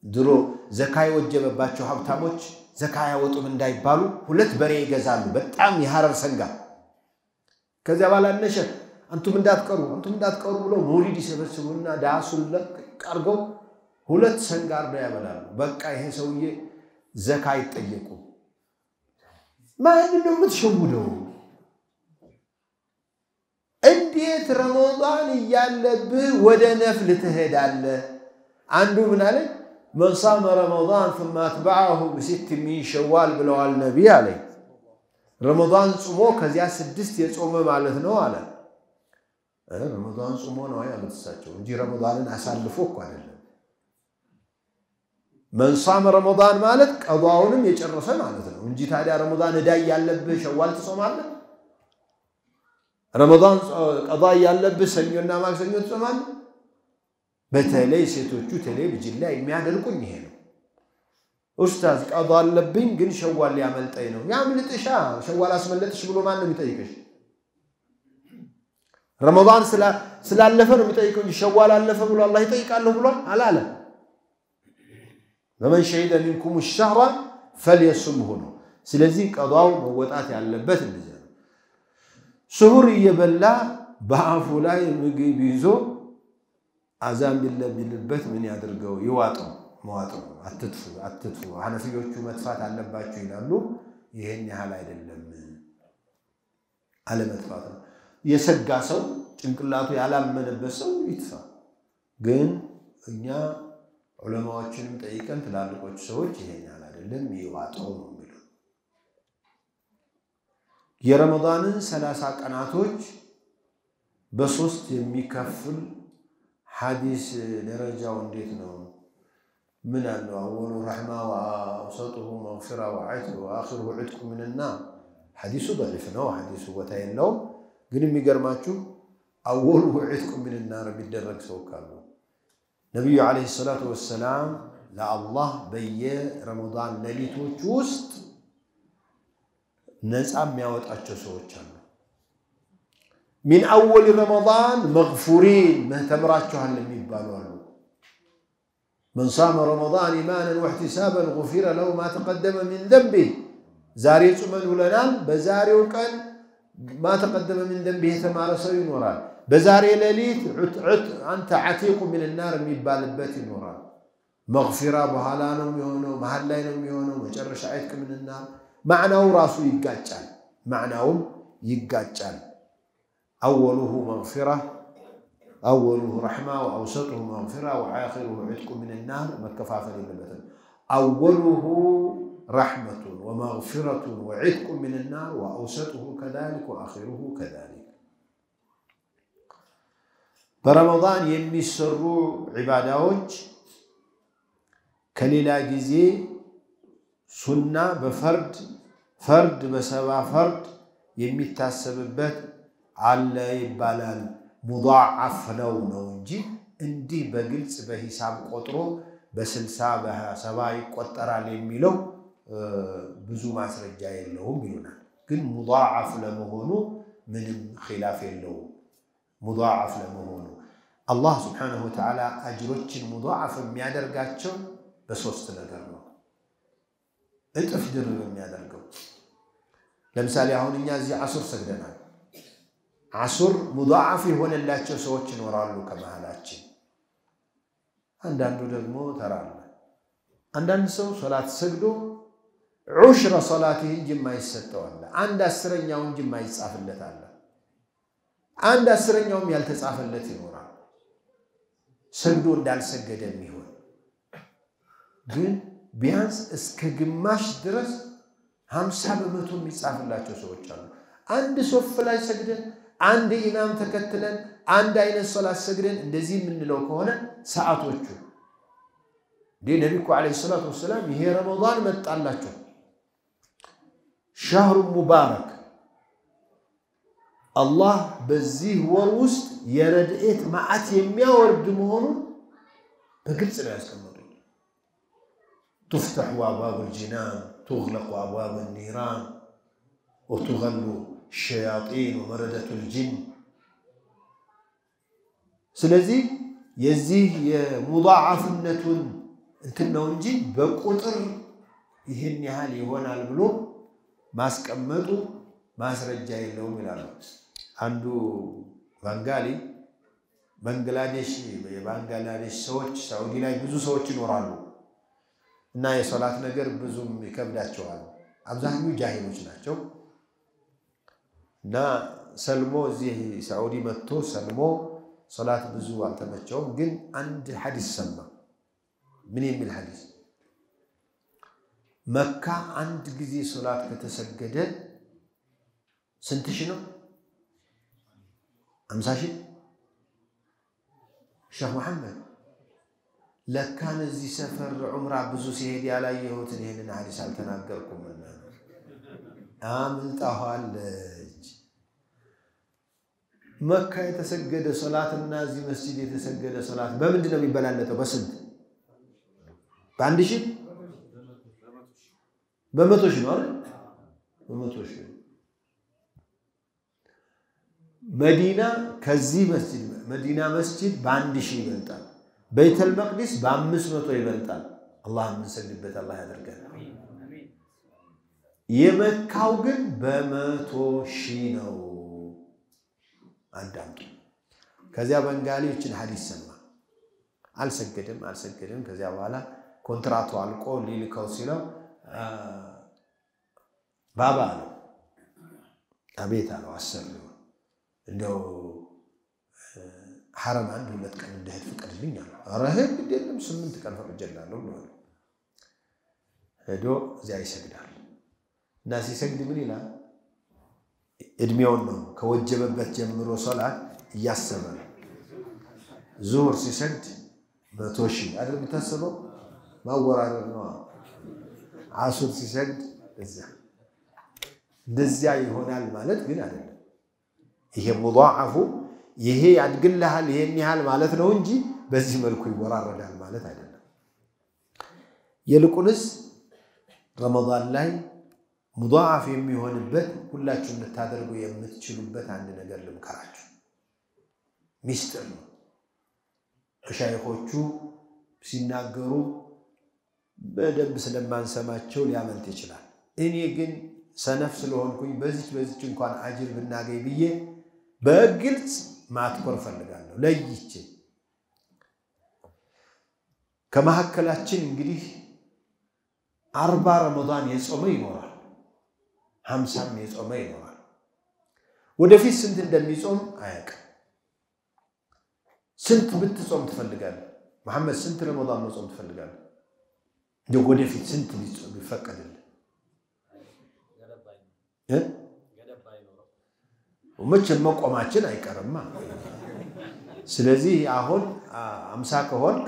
ድሮ ዘካይ ወጀበባቸው ሀብታሞች ዘካይ ያወጡም እንዳይባሉ 2 በሬ ይገዛሉ በጣም የሐረር ሰንጋ ከዚያ ባላ ነሸ አንቱም እንዳትቀሩ ብሎ ሞሪድ ይሰበስቡና ዳሱን ለቀርገው 2 ሰንጋ አርዳ ያበላሉ በቃ ይሄ ሰውዬ ዘካይ ይጠየቁ ማን ነው የምትሸውደው እንዴት ረመዳን እያለብህ ወደ ነፍል ትሄዳለህ አንዱ ምን አለ من صام رمضان ثم اتبعه ب6 من شوال ብለዋል ነብይ አለኝ ረመዳን ጾሞ ከዚያ 6 የጾመ ማለት ነው አለ ረመዳን ጾሞ ነው ያሉትሳቸው እንጂ ረመዳንን አሳልፎ እኮ አይደለም من صام رمضان ማለት ቀዷውንም የጨረሰ ማለት ነው እንጂ ታዲያ ረመዳን እዳ ያለብህ ሸዋል ትጾማለህ ረመዳን ቀዷ ያለብህ ሰኞና ማክሰኞ ትጾማለህ በተለይ ሴቶቹ ቴሌቪዥን ላይ የሚያደርጉኝ ይሄ ነው ኡስታዝ ቀዷ አለብኝ ግን ሸዋል ያመልጠኝ ነው ያምልጥሻ ሸዋል አስመለጥሽ ብሎ ማን ነው የሚጠይቅሽ ረመዳን ስላለፈ ነው የሚጠይቀው እንጂ ሸዋል አለፈ ብሎ አላህ ይጠይቃል ብሏል አላለ ومن شهد منكم الشهر فليصمه ስለዚህ ቀዷው መወጣት ያለበት እንደዚህ ነው ሱሁር እየበላ በአፉ ላይ ምግብ ይዞ አዛን ቢልበት ምን ያደርገው ይዋጠው መዋጠው አትጥፉ ሐነፊዮቹ መጥፋት አለባቸው ይላሉ ይሄን ያህል አይደለም አለመጥፋት የሰጋ ሰው ጭንቅላቱ ያላመነበት ሰው ይጥፋ ግን እኛ ዑለማዎችንም ጠይቀን ትላልቆች ሰዎች ይሄን ያህል አይደለም ይዋጠው ነው የሚሉ የረመዳንን 30 ቀናቶች በ3 የሚከፍል حديث درجة ونديتنا من أنه أول رحمة وأوسطه مغفرة وعتق وآخره عتق من النار حديث ضعيف نوع حديث وتين لو قلنا ميقرماتشو أوله عتق من النار بالدرج سوكالو نبي عليه الصلاة والسلام لا الله بي رمضان ليلته وست نزعم ياوت أتشو من أول رمضان مغفورين مهتمراتشوها اللي يبالوا من صام رمضان إيمانا واحتسابا غفر له ما تقدم من ذنبه زاري من ولنان بزاري وكان ما تقدم من ذنبه تمارسوا وران بزاري ليليت أنت عتيق من النار يبال البيت وران مغفرة بهالانهم يهونوا محلينهم يهونوا مجرش عيتك من النار معناه راسه يقاتل معناه يقاتل أوله مغفرة أوله رحمة وأوسطه مغفرة وآخره عتق من النار مكفافة للبتن أوله رحمة ومغفرة وعتق من النار وأوسطه كذلك وآخره كذلك برمضان يمسروا عبادات كليلا جزي سنة فرد بسبع فرد يمتاسببت على يبالال مضاعف ነው እንጂ እንዲህ በግልጽ በሂሳብ ቆጥሮ በ60 በ70 ይቆጠራል የሚለው ብዙ ማስረጃ የለውም ይሉናል ግን مضاعف ለመሆኑ ምንም ኺላፍ የለውም مضاعف ለመሆኑ አላህ Subhanahu Wa Ta'ala አጅሮችን مضاعف የሚያደርጋቸው በሶስት ነገር ነው እጥፍ ድርብ የሚያደርገው ለምሳሌ አሁን እኛ እዚህ አሱር ሰግደናል አሱር ሙዳዓፍ የሆነላቸው ሰዎች ይኖራሉ ከመሃላችን አንዳንዱ ደግሞ ተራለ አንዳንድ ሰው ሶላት ሰግዶ ዑሽራ ሶላቲህ እንጂ የማይሰጠው አለ አንድ አስረኛው እንጂ የማይጻፍለት አለ አንድ አስረኛውም ያልተጻፈለት ይኖራል ሰግዶ እንዳልሰገደ የሚሆን ግን ቢያንስ እስከ ግማሽ ድረስ 50% የሚጻፍላቸው ሰዎች አሉ አንድ ሶፍ ላይ ሰግደን አንድ ኢማም ተከትለን አንድ አይነት ሶላት ሰግደን እንደዚህ የምንለው ከሆነ ሰዓቶቹ ነብዩ አለይሂ ሰላቱ ወሰለም ይሄ ረመዳን መጣላቸው ሻህሩ ሙባረክ አላህ በዚህ ወር ውስጥ የረድኤት ማዓት የሚያወርድ መሆኑን በግልጽ ነው ያስቀመጡት تفتح أبواب الجنان تغلق أبواب النيران وتغل الشياطين ومردة الجن ስለዚህ የዚህ የሙዳዓፍነቱን እንትነው እንጂ በቁጥር ይሄን ያህል ይሆናል ብሎ ማስቀመጡ ማስረጃ የለውም ይላሉ አንዱ ባንግላዴሽ የባንግላዴሽ ሰዎች ሳውዲ ላይ ብዙ ሰዎች ይኖራሉ እና የሶላት ነገር ብዙም ይከብዳቸዋል አብዛኛው ጃሂሎች ናቸው እና ሰልሞ እዚህ ሳውዲ መጥቶ ሰልሞ ሶላት ብዙ አልተመቸውም ግን አንድ ሐዲስ ሰማ ምን የሚል ሐዲስ መካ አንድ ጊዜ ሶላት ከተሰገደ ስንት ሺህ ነው 50 ሺህ ሼህ መሐመድ ለካን እዚህ ሰፈር ዑምራ ብዙ ሲሄድ ያላየሁትን ይሄንን ሐዲስ አልተናገርኩምና አምልጣዋለች መካ የተሰገደ ሶላትና እዚህ መስጂድ የተሰገደ ሶላት በምንድን ነው የሚበላለጠው በስንት በአንድ ሺህ በመቶ ሺህ ነው አይደል በመቶ ሺህ መዲና ከዚህ መስጂድ መዲና መስጂድ በአንድ ሺህ ይበልጣል በይተል መቅዲስ በ500 ይበልጣል አላህ እንሰግድበት አላህ ያደርገን የመካው ግን በመቶ ሺህ ነው አዳምጡ ከዚያ በንጋሊዎችን ሐዲስ ሰማ አልሰገደም ከዚያ በኋላ ኮንትራቱ አልቆ ሊልከው ሲለው ባባ ነው አቤት አለው አሰሪው እንደው حرم عنده ولا تكن ده فكر لينا رهب بديلم 8 ቀን ፈቅጀላለሁ ነው ሄዶ እዚያ ይሰግዳል እና ሲሰግድ ምን ይላል እድሜው ነው ከወጀበበት ጀምሮ ሶላት ያሰበ ዙህር ሲሰግድ 100 ሺህ አይደል የምታስበው ማወራረድ ነው አሱር ሲሰግድ እንደዚያ ይሆናል ማለት ግን አይደለም ይሄ ሙዳዓፉ ይሄ ያድግልሃል ይሄን ያህል ማለት ነው እንጂ በዚህ መልኩ ይወራረዳል ማለት አይደለም የልቁንስ ረመዳን ላይ ሙዳዓፍ የሚሆንበት ሁላችሁም ልታደርጉ የምትችሉበት አንድ ነገር ልምከራችሁ ሚስጥር ነው ሻይኾቹ ሲናገሩ በደንብ ስለማንሰማቸው ሊያመልጥ ይችላል እኔ ግን ሰነፍ ስለሆንኩኝ በዚች እንኳን አጅር ብናገኝ ብዬ በግልጽ ማትኮር ፈልጋለሁ ለይቼ ከመሐከላችን እንግዲህ 40 ረመዳን የጾመ ይኖራል 50 የጾመ ይኖራል ወደፊት ስንት እንደሚጾም አያውቅም ስንት ብትጾም ትፈልጋለህ መሐመድ ስንት ረመዳን መጾም ትፈልጋለህ ወደፊት ስንት ቢጾም ይፈቀድልህ ወመቼም መቆማችን አይቀርማ ስለዚህ አሁን 50 ከሆንክ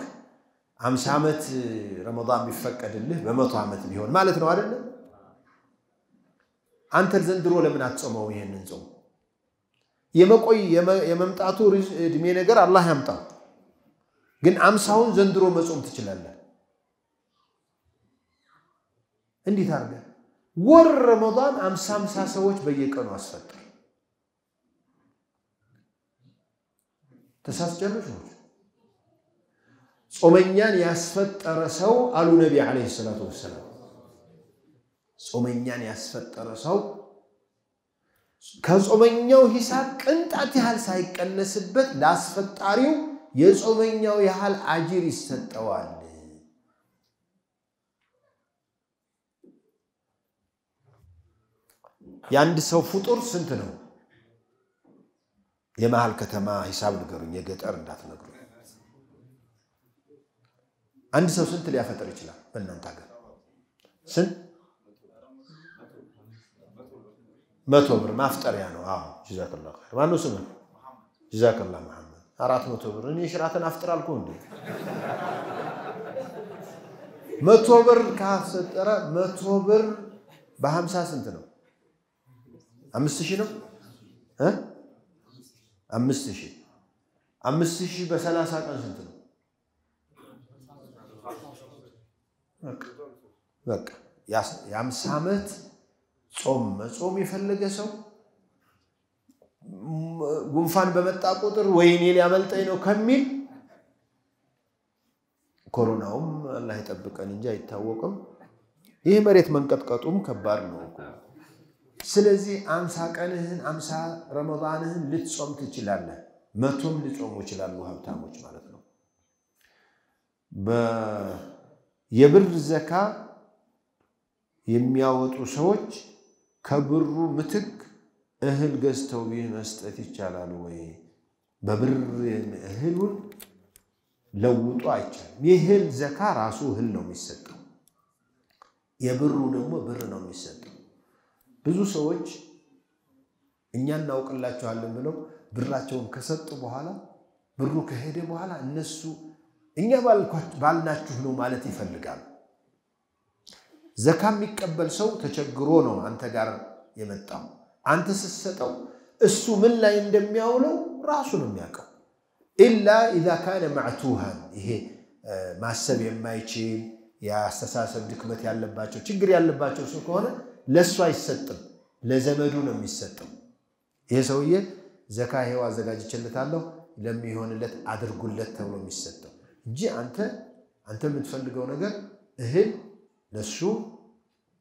50 ዓመት ረመዳን ቢፈቀድልህ በ100 ዓመት ቢሆን ማለት ነው አይደል አንተ ዘንድሮ ለምን አትጾመው ይሄንን ጾም የመቆይ የመምጣቱ እድሜ ነገር አላህ ያምጣው ግን 50ውን ዘንድሮ መጾም ትችላለህ እንዴት አድርገህ ወር ረመዳን 50 ሰዎች በየቀኑ አስፈጥር ተሳስጨልሽ ነው ጾመኛን ያስፈጠረ ሰው አሉ ነብይ አለይሂ ሰላቱ ወሰለም ጾመኛን ያስፈጠረ ሰው ከጾመኛው ሂሳብ ቅንጣት ያህል ሳይቀነስበት ላስፈጣሪው የጾመኛው ያህል አጅር ይሰጠዋል ያንድ ሰው ፍጡር ስንት ነው የመሃል ከተማ ሂሳብ ንገሩኝ የገጠር እንዳትነግሩ አንድ ሰው ስንት ሊያፈጥር ይችላል በእናንተ ሀገር ስንት 100 ብር ማፍጠሪያ ነው አዎ ጀዛከላህ ኸይር ማነው ስሙ ጀዛከላህ መሐመድ 400 ብር እኔ ሽራተን አፍጥራልኩ እንዴ 100 ብር ካሰጠረ 100 ብር በ50 ስንት ነው 5000 ነው 5000 በ30 ቀን ስንት ነው በቃ የ50 ዓመት ጾም የፈለገ ሰው ጉንፋን በመጣ ቁጥር ወይኔ ሊያመልጠኝ ነው ከሚል ኮሮናውም አላህ ይጠብቀን እንጂ አይታወቅም ይሄ መሬት መንቀጥቀጡም ከባድ ነው ስለዚህ 50 ቀንህን 50 ረመዳንህን ልትጾም ትችላለህ 100ም ሊጾሙ ይችላሉ ሀብታሞች ማለት ነው የብር ዘካ የሚያወጡ ሰዎች ከብሩ ምትክ እህል ገዝተው መስጠት ይቻላል ወይ በብር እህሉን ለውጡ አይቻልም የእህል ዘካ ራሱ እህል ነው የሚሰጠው የብሩ ደግሞ ብር ነው የሚሰጠው ብዙ ሰዎች እኛ እናውቅላቸዋለን ብለው ብራቸውን ከሰጡ በኋላ ብሩ ከሄደ በኋላ እነሱ እኛ ባልናችሁ ነው ማለት ይፈልጋሉ ዘካ የሚቀበል ሰው ተቸግሮ ነው አንተ ጋር የመጣው አንተ ስትሰጠው እሱ ምን ላይ እንደሚያውለው ራሱ ነው የሚያውቀው ኢላ اذا كان معتوها ይሄ ማሰብ የማይችል ያስተሳሰብ ድክመት ያለባቸው ችግር ያለባቸው ሰው ከሆነ ለሱ አይሰጥም ለዘመዱ ነው የሚሰጠው ይሄ ሰውዬ ዘካ ይሄው አዘጋጅቼለታለሁ ለሚሆንለት አድርጉለት ተብሎ የሚሰጠው እንጂ አንተ የምትፈልገው ነገር እህል ለሱ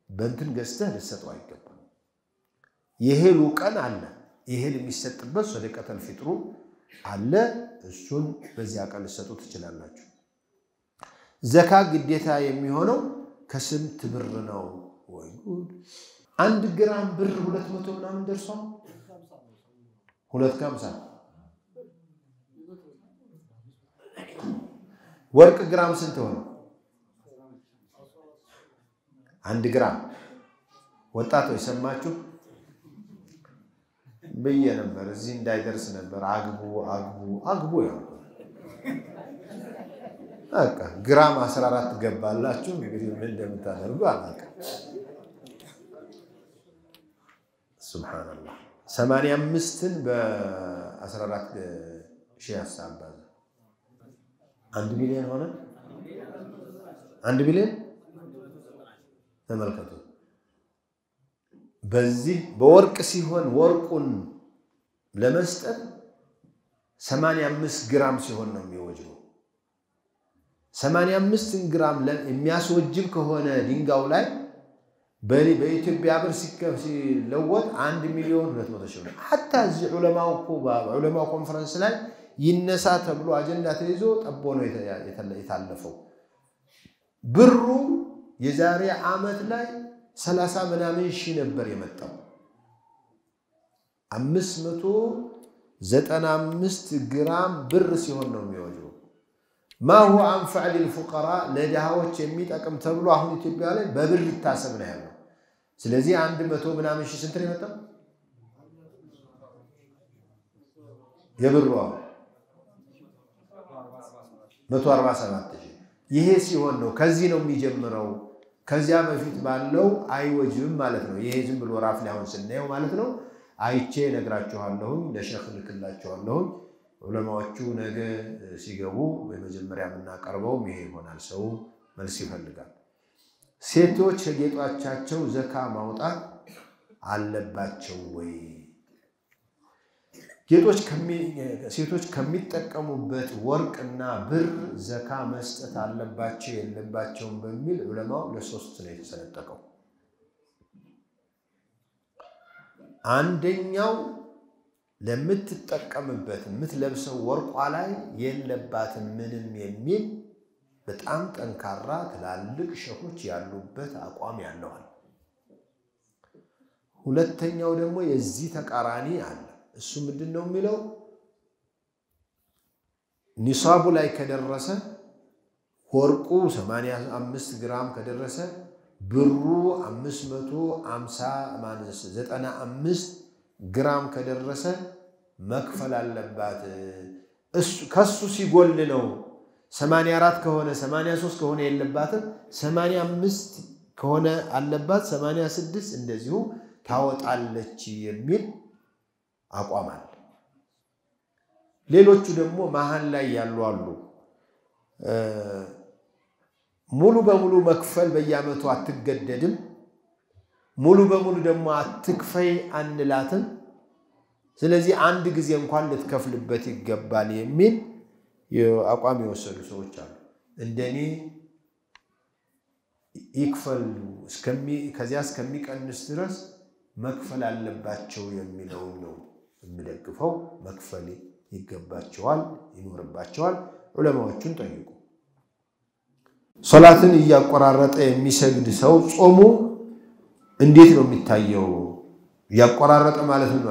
በእንትን ገዝተህ ልትሰጠው አይገባም የእህሉ ቀን አለ እህል የሚሰጥበት ሰደቀተል ፊጥሩ አለ እሱን በዚያ ቀን ልትሰጡት ትችላላችሁ ዘካ ግዴታ የሚሆነው ከስንት ብር ነው ወይ ጉድ 1 ግራም ብር 200 ምናምን ደርሷል 250 ወርቅ ግራም ስንት ሆነ 1 ግራም ወጣቶች ሰማችሁ በየነበር እዚህ እንዳይደርስ ነበር አግቡ ያው አቃ ግራም 14 ገባላችሁ እንግዲህ ምን እንደምታደርጉ አላውቅም ሱብሃንአላህ 85ን በ14 ሺህ አሳባለ 1 ሚሊዮን ሆነ 1 ሚሊዮን ተመልከቱ በዚህ በወርቅ ሲሆን ወርቁን ለመስጠት 85 ግራም ሲሆን ነው የሚወጅው 85 ግራም የሚያስወጅብ ከሆነ ድንጋው ላይ በኢትዮጵያ ብር ሲለወጥ 1 ሚሊዮን 200 ሺህ ነው حتى እዚህ ዑለማው ኮንፈረንስ ላይ ይነሳ ተብሎ አጀንዳ ተይዞ ጠቦ ነው የታለፈው ብሩ የዛሬ አመት ላይ 30 ምናምን ሺህ ነበር የመጣው 595 ግራም ብር ሲሆን ነው የሚወጀው ما هو انفع للفقراء ለድሃዎች የሚጠቅም ተብሎ አሁን ኢትዮጵያ ላይ በብር ይታሰብ ነው ያለው ስለዚህ 100 ምናምን ሺህ ስንት ነው የመጣው የብሩ 147 ይሄ ሲሆን ነው ከዚህ ነው የሚጀምረው ከዚያ በፊት ባለው አይወጅም ማለት ነው ይሄ ዝም ብሎ ራፍ ላይ አሁን ስናየው ማለት ነው አይቼ ነግራችኋለሁ ለሼክ ልክላችኋለሁ ዑለማዎቹ ነገ ሲገቡ በመጀመሪያ ምናቀርበው ይሄ ይሆናል ሰው መልስ ይፈልጋል ሴቶች ጌጧቻቸው ዘካ ማውጣት አለባቸው ወይ ሴቶች ከሚጠቀሙበት ወርቅና ብር ዘካ መስጠት አለባቸው የለባቸው በሚል ዑለማው ለሶስት ነው የተሰነጠቀው አንደኛው ለምትጠቀምበት ምትለብሰው ወርቋ ላይ የለባትም ምንም የሚል በጣም ጠንካራ ትላልቅ ሸኾች ያሉበት አቋም ያለው አለ። ሁለተኛው ደግሞ የዚህ ተቃራኒ አለ። እሱ ምንድነው የሚለው ኒሳቡ ላይ ከደረሰ ወርቁ 85 ግራም ከደረሰ ብሩ 595 ግራም ከደረሰ መክፈል አለባት። ከሱ ሲጎል ነው 84 ከሆነ 83 ከሆነ የለባትም 85 ከሆነ አለባት 86 እንደዚሁ ታወጣለች የሚል አቋም አለ። ሌሎቹ ደግሞ መሃል ላይ ያሉ አሉ። ሙሉ በሙሉ መክፈል በየአመቱ አትገደድም፣ ሙሉ በሙሉ ደግሞ አትክፈይ አንላትም። ስለዚህ አንድ ጊዜ እንኳን ልትከፍልበት ይገባል የሚል አቋም የወሰዱ ሰዎች አሉ። እንደኔ ይክፈል ከዚያ እስከሚቀንስ ድረስ መክፈል አለባቸው የሚለው ነው የሚደግፈው። መክፈል ይገባቸዋል፣ ይኖርባቸዋል። ዑለማዎቹን ጠይቁ። ሶላትን እያቆራረጠ የሚሰግድ ሰው ጾሙ እንዴት ነው የሚታየው? እያቆራረጠ ማለት ነው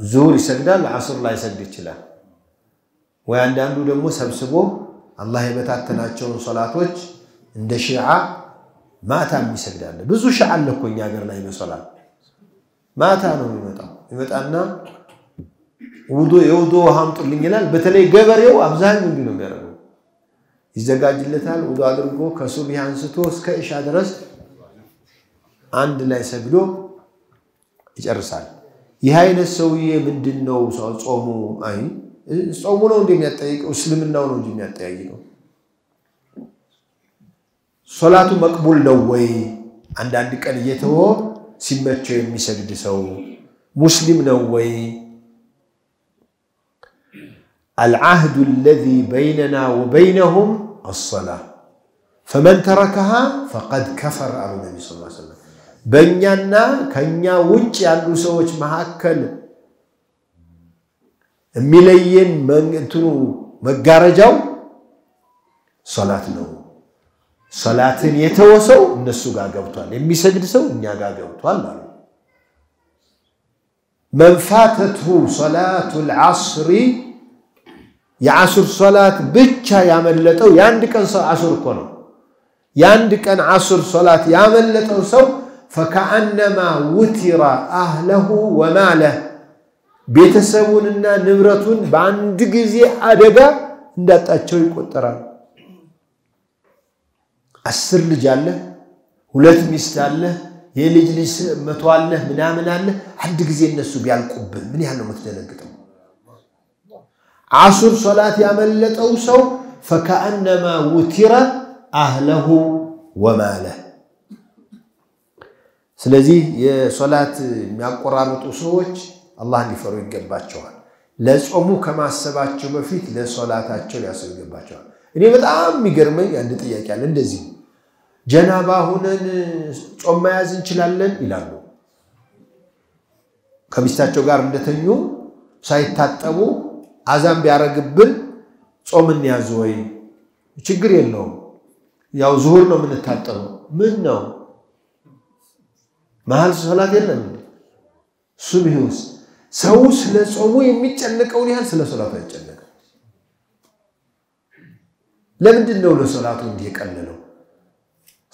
ዙሁር ይሰግዳል፣ ዐስር ላይ ሰግድ ይችላል። ወይ አንዳንዱ ደግሞ ሰብስቦ አላህ የበታተናቸውን ሶላቶች እንደ ሺዓ ማታም ይሰግዳል። ብዙ ሺዓ አለ እኮ እኛ ሀገር ላይ በሶላት ማታ ነው ይመጣና የውዱ አምጡልኝ ይላል። በተለይ ገበሬው አብዛኛው እንዲህ ነው የሚያደርገው። ይዘጋጅለታል፣ ውዱ አድርጎ ከሱብሂ አንስቶ እስከ ኢሻ ድረስ አንድ ላይ ሰግዶ ይጨርሳል። ይህ አይነት ሰውዬ ምንድነው ጾሙ? አይ ጾሙ ነው እንደሚያጠያይቀው እስልምናው ነው እንደሚያጠያይቀው። ሶላቱ መቅቡል ነው ወይ? አንዳንድ ቀን እየተወ ሲመቸው የሚሰግድ ሰው ሙስሊም ነው ወይ? العهد الذي بيننا وبينهم الصلاة فمن تركها فقد كفر على النبي صلى الله عليه وسلم በእኛና ከኛ ውጭ ያሉ ሰዎች መሐከል የሚለየን እንትኑ መጋረጃው ሶላት ነው። ሶላትን የተወሰው እነሱ ጋር ገብቷል፣ የሚሰግድ ሰው እኛ ጋር ገብቷል ማለት ነው። من فاتته صلاة العصر የዐሱር ሶላት ብቻ ያመለጠው ያንድ ቀን ሰው ዐሱር እኮ ነው። ያንድ ቀን ዐሱር ሶላት ያመለጠው ሰው فكأنما وتر أهله وماله ቤተሰቡንና ንብረቱን በአንድ ጊዜ አደጋ እንዳጣቸው ይቆጠራል። 10 ልጅ አለ፣ 2 ሚስት አለ፣ የልጅ ልጅ መቶ አለ፣ ምናምን አለ። አንድ ጊዜ እነሱ ቢያልቁብህ ምን ያህል ነው የምትደነግጠው? ዐሱር ሶላት ያመለጠው ሰው فكأنما وتر أهله وماله ስለዚህ የሶላት የሚያቆራርጡ ሰዎች አላህን ሊፈሩ ይገባቸዋል። ለጾሙ ከማሰባቸው በፊት ለሶላታቸው ሊያስቡ ይገባቸዋል። እኔ በጣም የሚገርመኝ አንድ ጥያቄ አለ። እንደዚህ ጀናባ ሆነን ጾም መያዝ እንችላለን ይላሉ። ከሚስታቸው ጋር እንደተኙ ሳይታጠቡ አዛም ቢያረግብን ጾም እንያዝ ወይ? ችግር የለውም። ያው ዙሁር ነው የምንታጠበው። ምን ነው መሃል ሶላት የለም። ሱብሂውስ ሰው ስለ ጾሙ የሚጨነቀውን ያህል ስለ ሶላቱ አይጨነቅም። ለምንድን ነው ለሶላቱ እንዲቀለለው?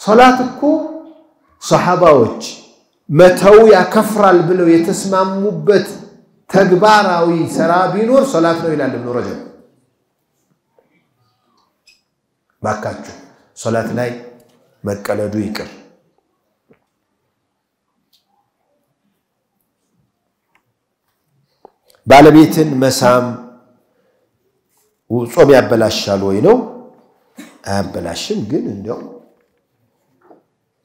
ሶላት እኮ ሱሐባዎች መተው ያከፍራል ብለው የተስማሙበት ተግባራዊ ስራ ቢኖር ሶላት ነው ይላል ኢብኑ ረጀብ። ባካችሁ ሶላት ላይ መቀለዱ ይቅር። ባለቤትን መሳም ጾም ያበላሻል ወይ ነው? አያበላሽም። ግን እንደው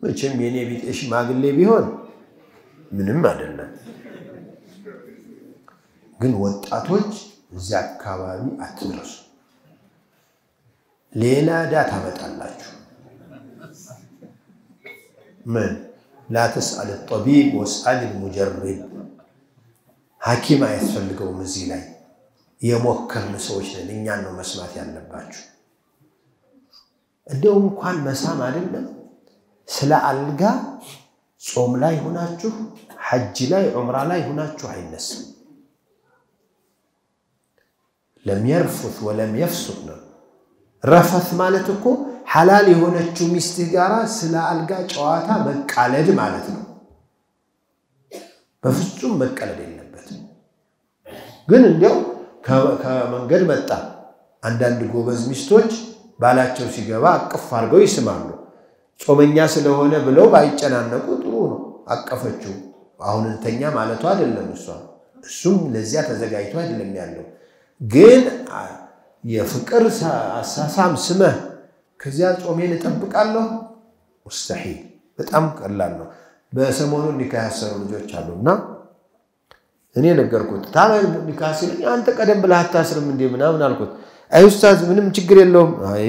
መቼም የኔ ቢጤ ሽማግሌ ቢሆን ምንም አይደለም። ግን ወጣቶች እዚያ አካባቢ አትድረሱ፣ ሌላ ዳ ታመጣላችሁ። ምን لا تسأل الطبيب واسأل المجرب حكيم አያስፈልገውም እዚህ ላይ የሞከርን ሰዎች ነን እኛን ነው መስማት ያለባችሁ እንደው እንኳን መሳም አይደለም ስለ አልጋ ጾም ላይ ሆናችሁ ሐጅ ላይ ዑምራ ላይ ሆናችሁ አይነስም لم يرفث ولم يفسق ነው ረፈት ማለት እኮ ሐላል የሆነችው ሚስት ጋራ ስለ አልጋ ጨዋታ መቃለድ ማለት ነው በፍጹም መቃለድ የለበትም ግን እንደው ከመንገድ መጣ አንዳንድ ጎበዝ ሚስቶች ባላቸው ሲገባ አቅፍ አድርገው ይስማሉ ጾመኛ ስለሆነ ብለው ባይጨናነቁ ጥሩ ነው አቀፈችው አሁን እንተኛ ማለቱ አይደለም እሱም ለዚያ ተዘጋጅቶ አይደለም ያለው ግን የፍቅር አሳሳም ስመህ ከዚያ ጾሜን እጠብቃለሁ ሙስተሂል በጣም ቀላል ነው በሰሞኑ ኒካህ ያሰሩ ልጆች አሉና እኔ ነገርኩት ታዲያ ኒካህ ሲልኝ አንተ ቀደም ብለህ አታስርም እንዴ ምናምን አልኩት አይ ኡስታዝ ምንም ችግር የለውም አይ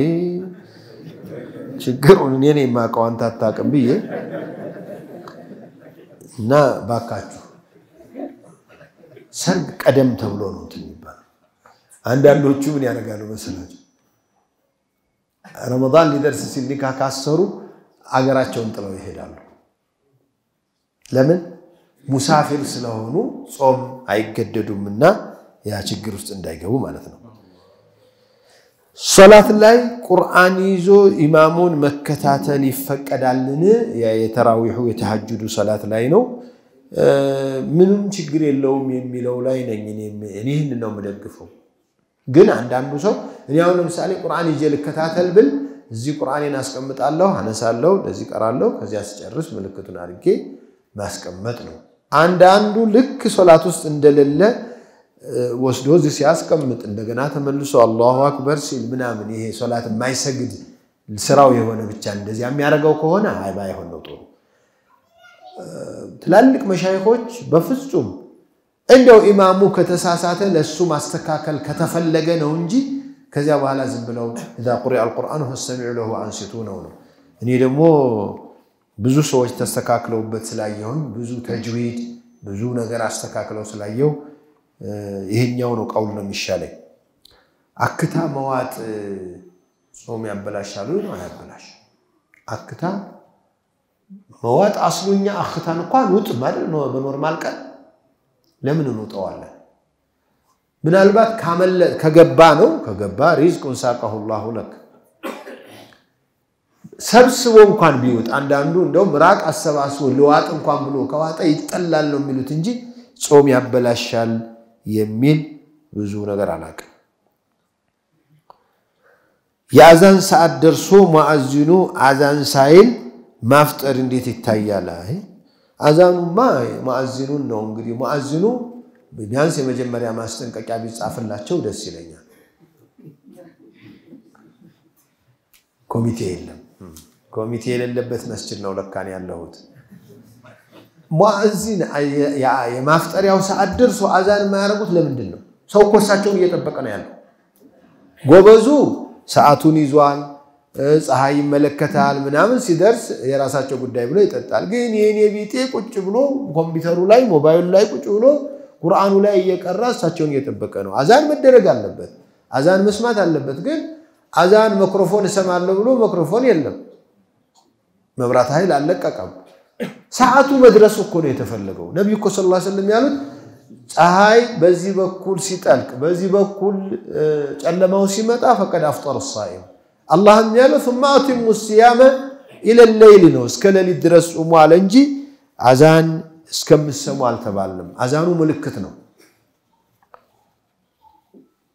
ችግሩን እኔ ነኝ የማውቀው አንተ አታውቅም ብዬ እና ባካችሁ ሰርግ ቀደም ተብሎ ነው የሚባለው አንዳንዶቹ ምን ያደርጋሉ መሰላችሁ ረመዳን ሊደርስ ሲል ኒካህ ካሰሩ አገራቸውን ጥለው ይሄዳሉ ለምን ሙሳፊር ስለሆኑ ጾም አይገደዱምና ያ ችግር ውስጥ እንዳይገቡ ማለት ነው ሶላት ላይ ቁርአን ይዞ ኢማሙን መከታተል ይፈቀዳልን የተራዊሁ የተሐጁዱ ሶላት ላይ ነው ምንም ችግር የለውም የሚለው ላይ ነኝ እኔ ይሄን ነው የምደግፈው ግን አንዳንዱ ሰው እኔ አሁን ለምሳሌ ቁርአን ይዤ ልከታተል ብል እዚህ ቁርአኔን አስቀምጣለሁ አነሳለሁ ለዚህ ቀራለሁ ከዚያ ሲጨርስ ምልክቱን አድርጌ ማስቀመጥ ነው አንዳንዱ ልክ ሶላት ውስጥ እንደሌለ ወስዶ እዚህ ሲያስቀምጥ እንደገና ተመልሶ አላሁ አክበር ሲል ምናምን ይሄ ሶላት የማይሰግድ ስራው የሆነ ብቻ እንደዚህ የሚያደርገው ከሆነ አይባይሆን ነው ጥሩ ትላልቅ መሻይኾች በፍጹም እንደው ኢማሙ ከተሳሳተ ለሱ ማስተካከል ከተፈለገ ነው እንጂ ከዚያ በኋላ ዝም ብለው اذا قرئ القرآن فاستمعوا له وانصتوا ነው እኔ ደግሞ ብዙ ሰዎች ተስተካክለውበት ስላየሁን ብዙ ተጅዊድ ብዙ ነገር አስተካክለው ስላየው ይሄኛው ነው ቀውል ነው የሚሻለኝ አክታ መዋጥ ጾም ያበላሻሉ ነው ያበላሽ አክታ መዋጥ አስሉኛ አክታን እንኳን ውጥ ማለት ነው በኖርማል ቀን ለምን እንውጣዋለን ምናልባት ካመለ ከገባ ነው ከገባ ሪዝቁን ሳቀሁ الله لك ሰብስቦ እንኳን ቢወጥ አንዳንዱ እንደው ምራቅ አሰባስቦ ለዋጥ እንኳን ብሎ ከዋጣ ይጠላል ነው የሚሉት እንጂ ጾም ያበላሻል የሚል ብዙ ነገር አላቀ ያዛን ሰዓት ደርሶ ሙአዚኑ አዛን ሳይል ማፍጠር እንዴት ይታያል አይ አዛኑማ ሙአዚኑን ነው እንግዲህ ሙአዚኑ ቢያንስ የመጀመሪያ ማስጠንቀቂያ ቢጻፍላቸው ደስ ይለኛል ኮሚቴ የሌለበት መስጂድ ነው ለካን ያለሁት ሙአዚን የማፍጠሪያው ሰዓት ደርሶ አዛን ማያረጉት ለምንድን ነው ሰው ኮርሳቸውን እየተጠበቀ ነው ያለው ጎበዙ ሰዓቱን ይዟል ፀሐይ ይመለከታል ምናምን ሲደርስ የራሳቸው ጉዳይ ብሎ ይጠጣል ግን የኔ ቢጤ ቁጭ ብሎ ኮምፒውተሩ ላይ ሞባይሉ ላይ ቁጭ ብሎ ቁርአኑ ላይ እየቀራ እሳቸውን እየተጠበቀ ነው አዛን መደረግ አለበት አዛን መስማት አለበት ግን አዛን ማይክሮፎን ሰማለው ብሎ ማይክሮፎን የለም መብራት ኃይል አለቀቀም ሰዓቱ መድረስ እኮ ነው የተፈለገው ነብዩ ሰለላሁ ዐለይሂ ወሰለም ያሉት ፀሐይ በዚህ በኩል ሲጠልቅ በዚህ በኩል ጨለማው ሲመጣ ፈቀድ አፍጠር الصائم اللهم ያለው ثم اتم الصيام الى الليل ነው እስከ ሌሊት ድረስ ጾሙ አለ እንጂ አዛን እስከምሰሙ አልተባለም አዛኑ ምልክት ነው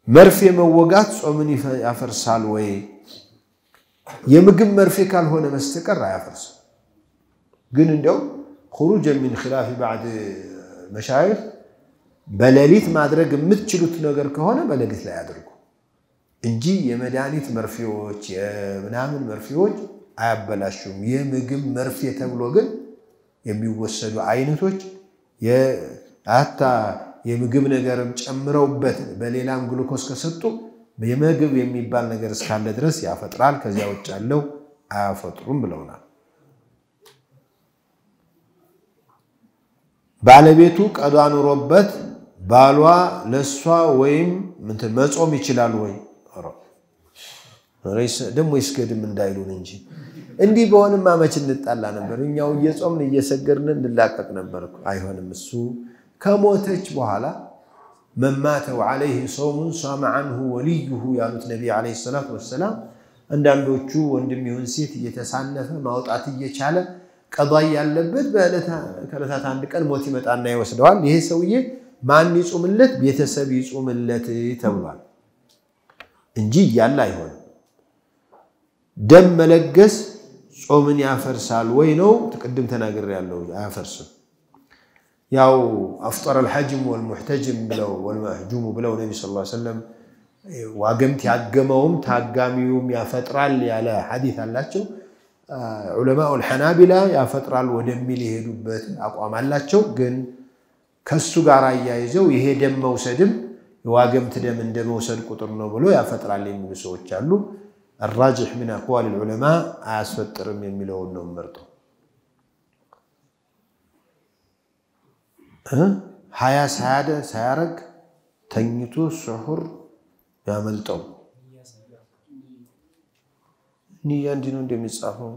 መርፌ መወጋት ጾምን ያፈርሳል ወይ የምግብ መርፌ ካልሆነ መስተቀር አያፈርስ ግን እንደው خروج من خلاف بعد مشايخ በሌሊት ማድረግ የምትችሉት ነገር ከሆነ በሌሊት ላይ አድርጉ እንጂ የመድኃኒት መርፌዎች የምናምን መርፌዎች አያበላሹም የምግብ መርፌ ተብሎ ግን የሚወሰዱ አይነቶች የአታ የምግብ ነገርም ጨምረውበት በሌላም ግሉኮስ ከሰጡ የምግብ የሚባል ነገር እስካለ ድረስ ያፈጥራል ከዚያ ውጭ ያለው አያፈጥሩም ብለውናል ባለቤቱ ቀዷ ኑሮበት ባሏ ለሷ ወይም መጾም ይችላል ወይ ራይስ ደሞ ይስገድም እንዳይሉን እንጂ እንዲህ በሆነማ መች እንጣላ ነበር እኛው እየጾምን እየሰገርን እንላቀቅ ነበር አይሆንም እሱ ከሞተች በኋላ መማተው عليه صوم صام عنه وليه ያሉት ነብይ አለይሂ ሰላቱ ወሰለም አንዳንዶቹ ወንድም ይሁን ሴት እየተሳነፈ ማውጣት እየቻለ ቀዷይ ያለበት ከለታት አንድ ቀን ሞት ይመጣና ይወስደዋል ይሄ ሰውዬ ማን ይጾምለት ቤተሰብ ይጾምለት ተብሏል እንጂ ያላ አይሆን ደም መለገስ ጾምን ያፈርሳል ወይ ነው ተቀድም ተናገር ያለው አያፈርስም ያው አፍጠር الحجم والمحتجم ብለው والمحجوم ብለው ነብይ ሰለላሁ ዐለይሂ ወሰለም ዋገምት ያገመውም ታጋሚውም ያፈጥራል ያለ ሐዲስ አላቸው ዑለማው الحنابلة ያፈጥራል ወደሚል ይሄዱበት አቋም አላቸው ግን ከሱ ጋር ያያይዘው ይሄ ደም መውሰድም ዋገምት ደም እንደመውሰድ ቁጥር ነው ብሎ ያፈጥራል የሚሉ ሰዎች አሉ الراجح من اقوال العلماء አያስፈጥርም የሚለውን ነው መርጠው ሃያ ሳያረግ ተኝቶ ሱሁር ያመልጠው ንያ እንዲህ ነው እንደሚጻፈው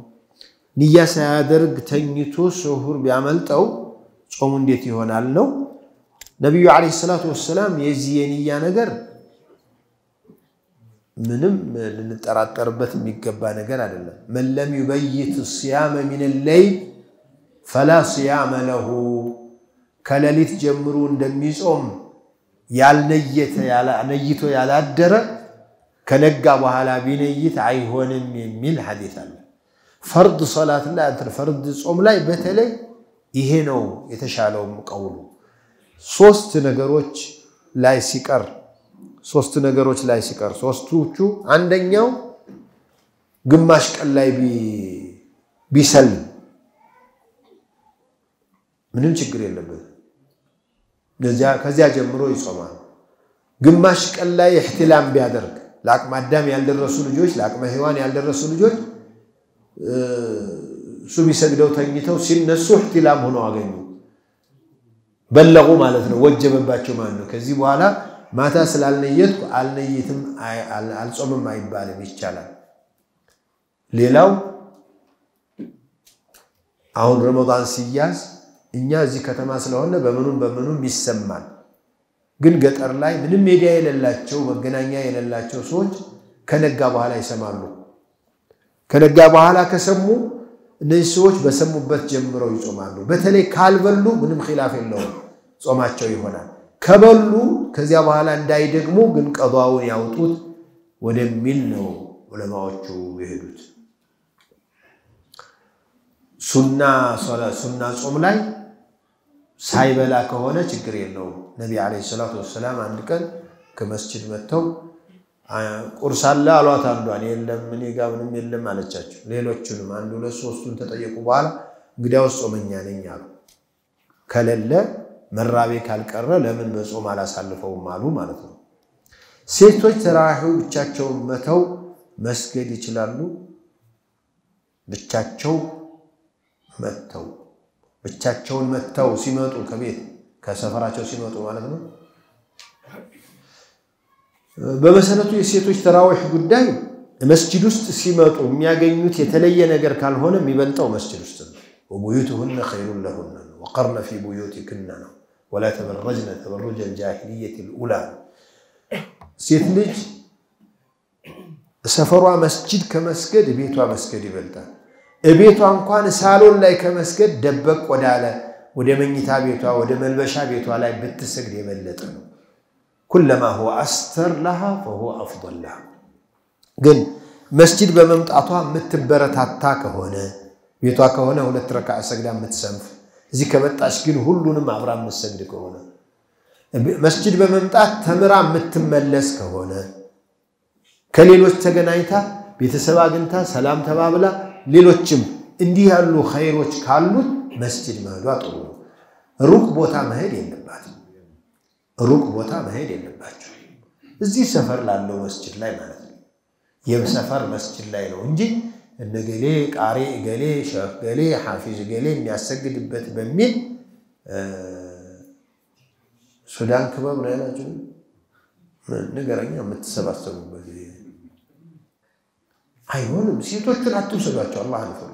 ንያ ሳያደርግ ተኝቶ ሱሁር ቢያመልጠው ጾሙ እንዴት ይሆናል ነው ነብዩ አለይሂ ሰላቱ ወሰለም የዚህ የንያ ነገር ምንም ልንጠራጠርበት የሚገባ ነገር አይደለም من لم يبيت الصيام من الليل فلا صيام له ከሌሊት ጀምሮ እንደሚጾም ያልነይቶ ያላደረ ከነጋ በኋላ ቢነይት አይሆንም የሚል ሐዲስ አለ فرض صلاه ላይ فرض ጾም ላይ በተለይ ይሄ ነው የተሻለው ቀውሉ ሶስት ነገሮች ላይ ሲቀር ሶስቱቹ አንደኛው ግማሽ ቀን ላይ ቢሰልም ምንም ችግር የለበት ከዚያ ጀምሮ ይጾማል ግማሽ ቀን ላይ احتلام ቢያደርግ ለአቅመ አዳም ያልደረሱ ልጆች ለአቅመ ሔዋን ያልደረሱ ልጆች ሱቢ ሰግደው ተኝተው ሲነሱ احتلام ሆኖ አገኙ በለጉ ማለት ነው ወጀበባቸው ማለት ነው ከዚህ በኋላ ማታ ስላልነየት አልነይትም አልጾምም አይባልም ይቻላል ሌላው አሁን ረመዳን ሲያዝ እኛ እዚህ ከተማ ስለሆነ በምኑም ይሰማል ግን ገጠር ላይ ምንም ሚዲያ የሌላቸው መገናኛ የሌላቸው ሰዎች ከነጋ በኋላ ይሰማሉ ከነጋ በኋላ ከሰሙ እነዚህ ሰዎች በሰሙበት ጀምረው ይጾማሉ በተለይ ካልበሉ ምንም ኺላፍ የለውም ጾማቸው ይሆናል ከበሉ ከዚያ በኋላ እንዳይደግሙ ግን ቀዷውን ያውጡት ወደሚል ነው ዑለማዎቹ ይሄዱት ሱና ጾም ላይ ሳይበላ ከሆነ ችግር የለውም ነብይ አለይሂ ሰላቱ ወሰለም አንድ ቀን ከመስጂድ መተው ቁርስ አለ አሏት አንዷን የለም እኔ ጋር ምንም የለም አለቻቸው ሌሎቹንም አንዱ ለሶስቱን ተጠየቁ በኋላ እንግዲያውስ ጾመኛ ነኝ አሉ ከለለ መራቤ ካልቀረ ለምን በጾም አላሳልፈውም አሉ ማለት ነው ሴቶች ተራሂው ብቻቸውን መተው መስገድ ይችላሉ ብቻቸውን መተው ሲመጡ ከቤት ከሰፈራቸው ሲመጡ ማለት ነው በመሰረቱ የሴቶች ተራዊህ ጉዳይ መስጂድ ውስጥ ሲመጡ የሚያገኙት የተለየ ነገር ካልሆነ የሚበልጠው መስጂድ ውስጥ ነው وبيوتهن خير لهن وقرن في بيوتكن ولا تبرجن تبرج الجاهليه الاولى ሴት ልጅ ሰፈሯ መስጂድ ከመስገድ ቤቷ መስገድ ይበልጣል እቤቷ እንኳን ሳሎን ላይ ከመስገድ ደበቅ ወደ መኝታ ቤቷ ወደ መልበሻ ቤቷ ላይ ብትሰግድ የበለጠ ነው كلما هو أستر لها فهو أفضل لها ግን መስጂድ በመምጣቷ የምትበረታታ ከሆነ ቤቷ ከሆነ ሁለት ረካዓ ሰግዳ የምትሰንፍ እዚህ ከመጣች ግን ሁሉንም አብራ የምትሰግድ ከሆነ መስጂድ በመምጣት ተምራ የምትመለስ ከሆነ ከሌሎች ተገናኝታ ቤተሰብ አግኝታ ሰላም ተባብላ ሌሎችም እንዲህ ያሉ ኸይሮች ካሉት መስጂድ መሄዷ ጥሩ ነው ሩቅ ቦታ መሄድ የለባቸው እዚህ ሰፈር ላለው መስጂድ ላይ ማለት ነው የሰፈር መስጂድ ላይ ነው እንጂ እነገሌ ቃሪ ገሌ ሸህ ገሌ ሐፊዝ ገሌ የሚያሰግድበት በሚል ሱዳን ክበብ ነው ያላችሁ ነገረኛ የምትሰባሰቡበት አይሆንም ሴቶቹን አትውሰዷቸው አላህን ፍሩ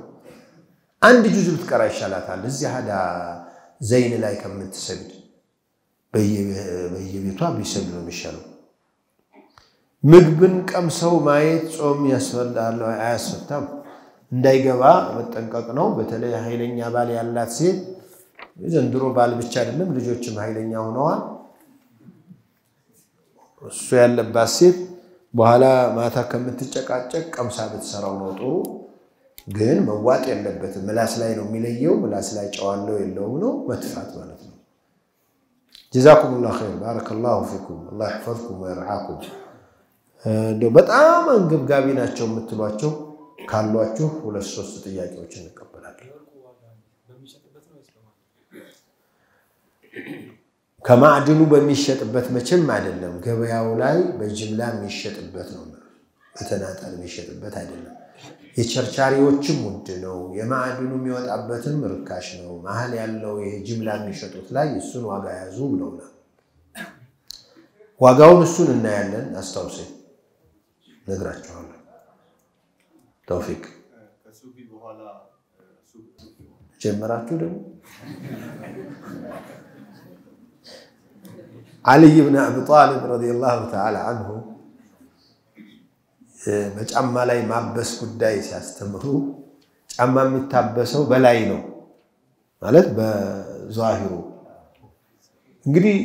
አንድ ጁዝ ብትቀራ ይሻላታል እዚህ ሀዳ ዘይን ላይ ከምትሰግድ በየቤቷ ቢሰግድ ነው የሚሻለው ምግብን ቀምሰው ማየት ጾም ያስፈልጋል አያስፈታም እንዳይገባ መጠንቀቅ ነው በተለይ ኃይለኛ ባል ያላት ሴት ዘንድሮ ባል ብቻ አይደለም ልጆችም ኃይለኛ ሆነዋል እሱ ያለባት ሴት በኋላ ማታ ከምትጨቃጨቅ ቀምሳ ብትሰራው ነው ጥሩ ግን መዋጥ የለበትም ምላስ ላይ ነው የሚለየው ምላስ ላይ ጨዋለው የለውም ነው መጥፋት ማለት ነው جزاكم الله خير بارك الله فيكم الله يحفظكم ويرعاكم እንደው በጣም አንገብጋቢ ናቸው የምትሏቸው ካሏችሁ ሁለት ሶስት ጥያቄዎችን እንቀበላለን ከማዕድኑ በሚሸጥበት መቼም አይደለም ገበያው ላይ በጅምላ የሚሸጥበት ነው በተናጠል የሚሸጥበት አይደለም የቸርቻሪዎችም ውድ ነው የማዕድኑ የሚወጣበትም ርካሽ ነው መሃል ያለው የጅምላ የሚሸጡት ላይ እሱን ዋጋ ያዙ ብለውናል ዋጋውን እሱን እናያለን አስተውሰኝ ነግራችኋለሁ ተውፊቅ ከሱቢ በኋላ ጀመራችሁ ደግሞ علي بن ابي طالب رضي الله تعالى عنه በጫማ ላይ ማበስ ጉዳይ ሲያስተምሩ ጫማ የሚታበሰው በላይ ነው ማለት በዛሂሩ እንግዲህ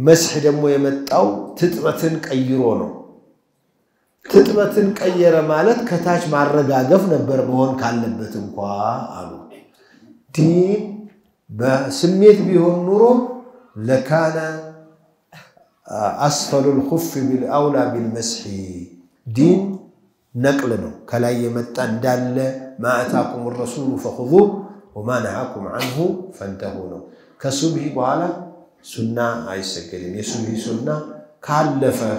መስህ ደግሞ የመጣው ትጥበትን ቀይሮ ነው ትጥበትን ቀየረ ማለት ከታች ማረጋገፍ ነበር መሆን ካለበት እንኳን አሉ ዲን በስሜት ቢሆን ኑሮ ለካነ أسفل الخف بالأولى بالمسح دين نقلنا كلا يمتان دال ما أتاكم الرسول فخذوه وما نهاكم عنه فانتهوا كسبه بوالا سنة أي سكرين يسبه سنة كالفة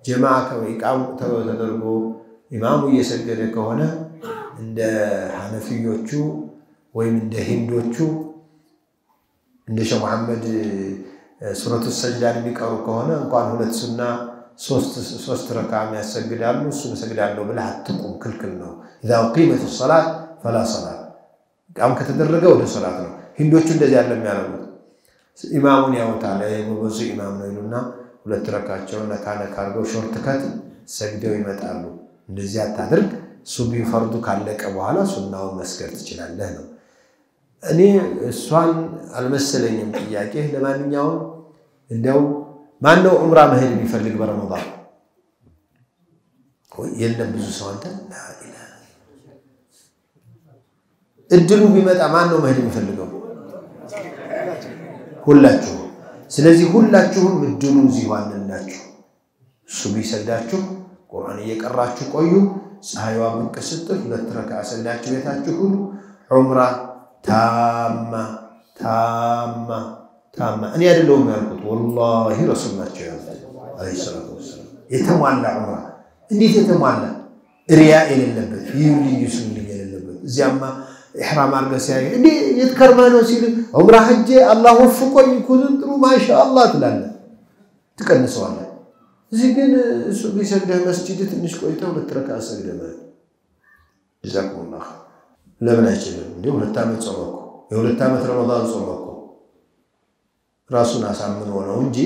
جماعة وإقام تدرجو إمام يسكر كهنا عند حنفيوتشو ومن هندوتشو عند شيخ محمد سورة السجدة بيقرأوا كهنا قال هنا السنة ሶስት ረካዓ ያሰግዳሉ እሱ መስገዳለው ብለህ አትቁም ክልክል ነው اذا قيمت الصلاه فلا صلاه ቃም ከተደረገ ወደ ሶላት ነው ሂንዶቹ እንደዚህ ያለ የሚያረጉት ኢማሙን ያወጣል የጎበዙ ኢማም ነው ይሉና ሁለት ረካዓቸውን ነካነ ካርገው ሾርት ከት ሰግደው ይመጣሉ እንደዚህ አታድርግ ሱቢ ፈርዱ ካለቀ በኋላ ሱናውን መስገድ ትችላለህ ነው እኔ እሷን አልመሰለኝም ጥያቄ ለማንኛውም እንደው ማን ነው ዑምራ መሄድ የሚፈልግ በረመዳን የለም ብዙ ሰው አንተ ላ ኢላሃ እድሉ ቢመጣ ማን ነው መሄድ የሚፈልገው ሁላችሁ ስለዚህ ሁላችሁም እድሉ ይዋልላችሁ ሱቢ ሰግዳችሁ ቁርአን እየቀራችሁ ቆዩ ፀሐይዋ ብንቀስጥፍ ሁለት ረካዓ ሰግዳችሁ ቤታችሁ ሁሉ ዑምራ ታማ እኔ አይደለሁም ያልኩት ወላሂ ረሱል ናቸው ያሉት አለይሂ ሰላቱ ወሰለም የተሟላ ዑምራ እንዴት የተሟላ ሪያ የሌለበት ይሁንልኝ ይስልኝ የሌለበት እዚያማ ኢህራም አርገሲያ እንዴ የትከርማ ነው ሲል ዑምራ ሐጅ አላህ ወፍቆኝ ኩንጥሩ ማሻአላህ ትላለ ትቀንሰዋለ እዚህ ግን እሱ ቢሰግደህ መስጂድ ትንሽ ቆይተው ለተረካዓ ሰግደህ ጀዛኩሙላህ ለምን አይችልም እንዴ ሁለት ዓመት ጾመኩ የሁለት ዓመት ረመዳን ጾመኩ ራሱን አሳምኖ ነው እንጂ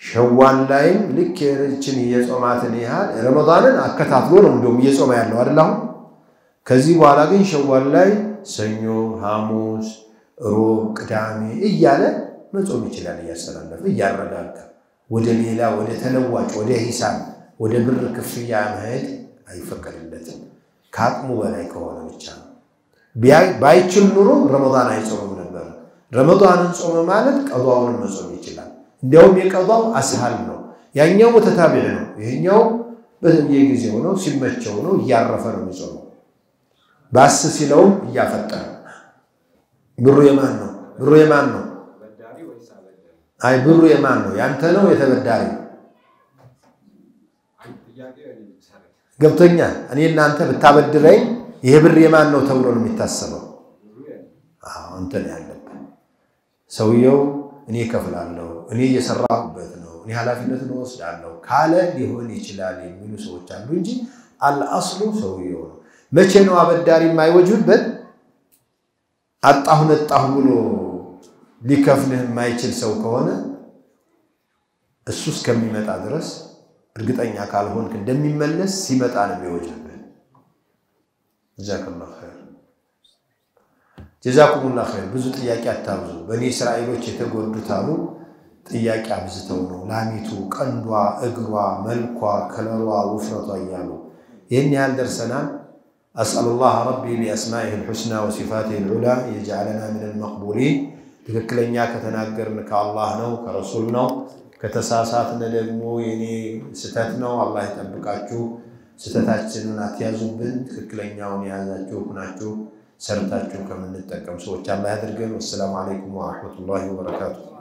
ሸዋል ላይ ልክ የርችን የጾማትን ይሃል ረመዳንን አከታትሎ ነው እንደውም እየጾማ ያለው አይደል ከዚህ በኋላ ግን ሸዋል ላይ ሰኞ ሐሙስ ሮብ ቅዳሜ እያለ መጾም ይችላል ያሰላልፍ ያረጋጋ ወደ ሌላ ወደ ተለዋጭ ወደ ሂሳብ ወደ ብር ክፍያ መሄድ አይፈቀድለትም ካቅሙ በላይ ከሆነ ብቻ ባይችል ኑሮ ረመዳን አይጾምም ነበር ረመዳንን ጾመ ማለት ቀዷውን መጾም ይችላል እንደውም የቀዷው አስሃል ነው ያኛው ተታቢዕ ነው ይሄኛው በየጊዜው ነው ሲመቸው ነው ያረፈ ነው የሚጾመው ባስ ሲለው ያፈጠረ ብሩ የማን ነው በዳሪ ወይስ አበዳሪ አይ ብሩ የማን ነው ያንተ ነው የተበዳሪ ገብቶኛ እኔ እናንተ ብታበድረኝ ይሄ ብር የማን ነው ተብሎ ነው የሚታሰበው አንተ ነው ያለበት ሰውየው እኔ ከፍላለሁ እኔ እየሰራሁበት ነው እኔ ኃላፊነቱን ወስዳለሁ ካለ ሊሆን ይችላል የሚሉ ሰዎች አሉ እንጂ አልአስሉ ሰውየው ነው። መቼ ነው አበዳሪ የማይወጅበት? አጣሁ ነጣሁ ብሎ ሊከፍልህ የማይችል ሰው ከሆነ እሱ እስከሚመጣ ድረስ እርግጠኛ ካልሆንክ እንደሚመለስ ሲመጣ ነው የሚወጅበት። ጀዛከላሁ ኸይር ጀዛኩሙላሁ ኸይር። ብዙ ጥያቄ አታብዙ። በኒ እስራኤሎች የተጎዱት አሉ ጥያቄ አብዝተው ነው። ላሚቱ ቀንዷ፣ እግሯ፣ መልኳ፣ ከለሯ፣ ውፍረቷ እያሉ ይህን ያህል ደርሰናል። አስአሉላህ ረቢ ቢአስማኢሂ ልሑስና ወሲፋቲሂ ልዑላ የጀዐለና ሚነል መቅቡሊን። ትክክለኛ ከተናገርን ከአላህ ነው ከረሱል ነው። ከተሳሳትን ደግሞ የኔ ስተት ነው። አላህ ይጠብቃችሁ። ስተታችንን አትያዙብን። ትክክለኛውን የያዛችሁ ሁናችሁ ሰርታችሁ ከምንጠቀም ሰዎች አላህ ያድርገን። ወሰላሙ አለይኩም ወራህመቱላሂ ወበረካቱሁ።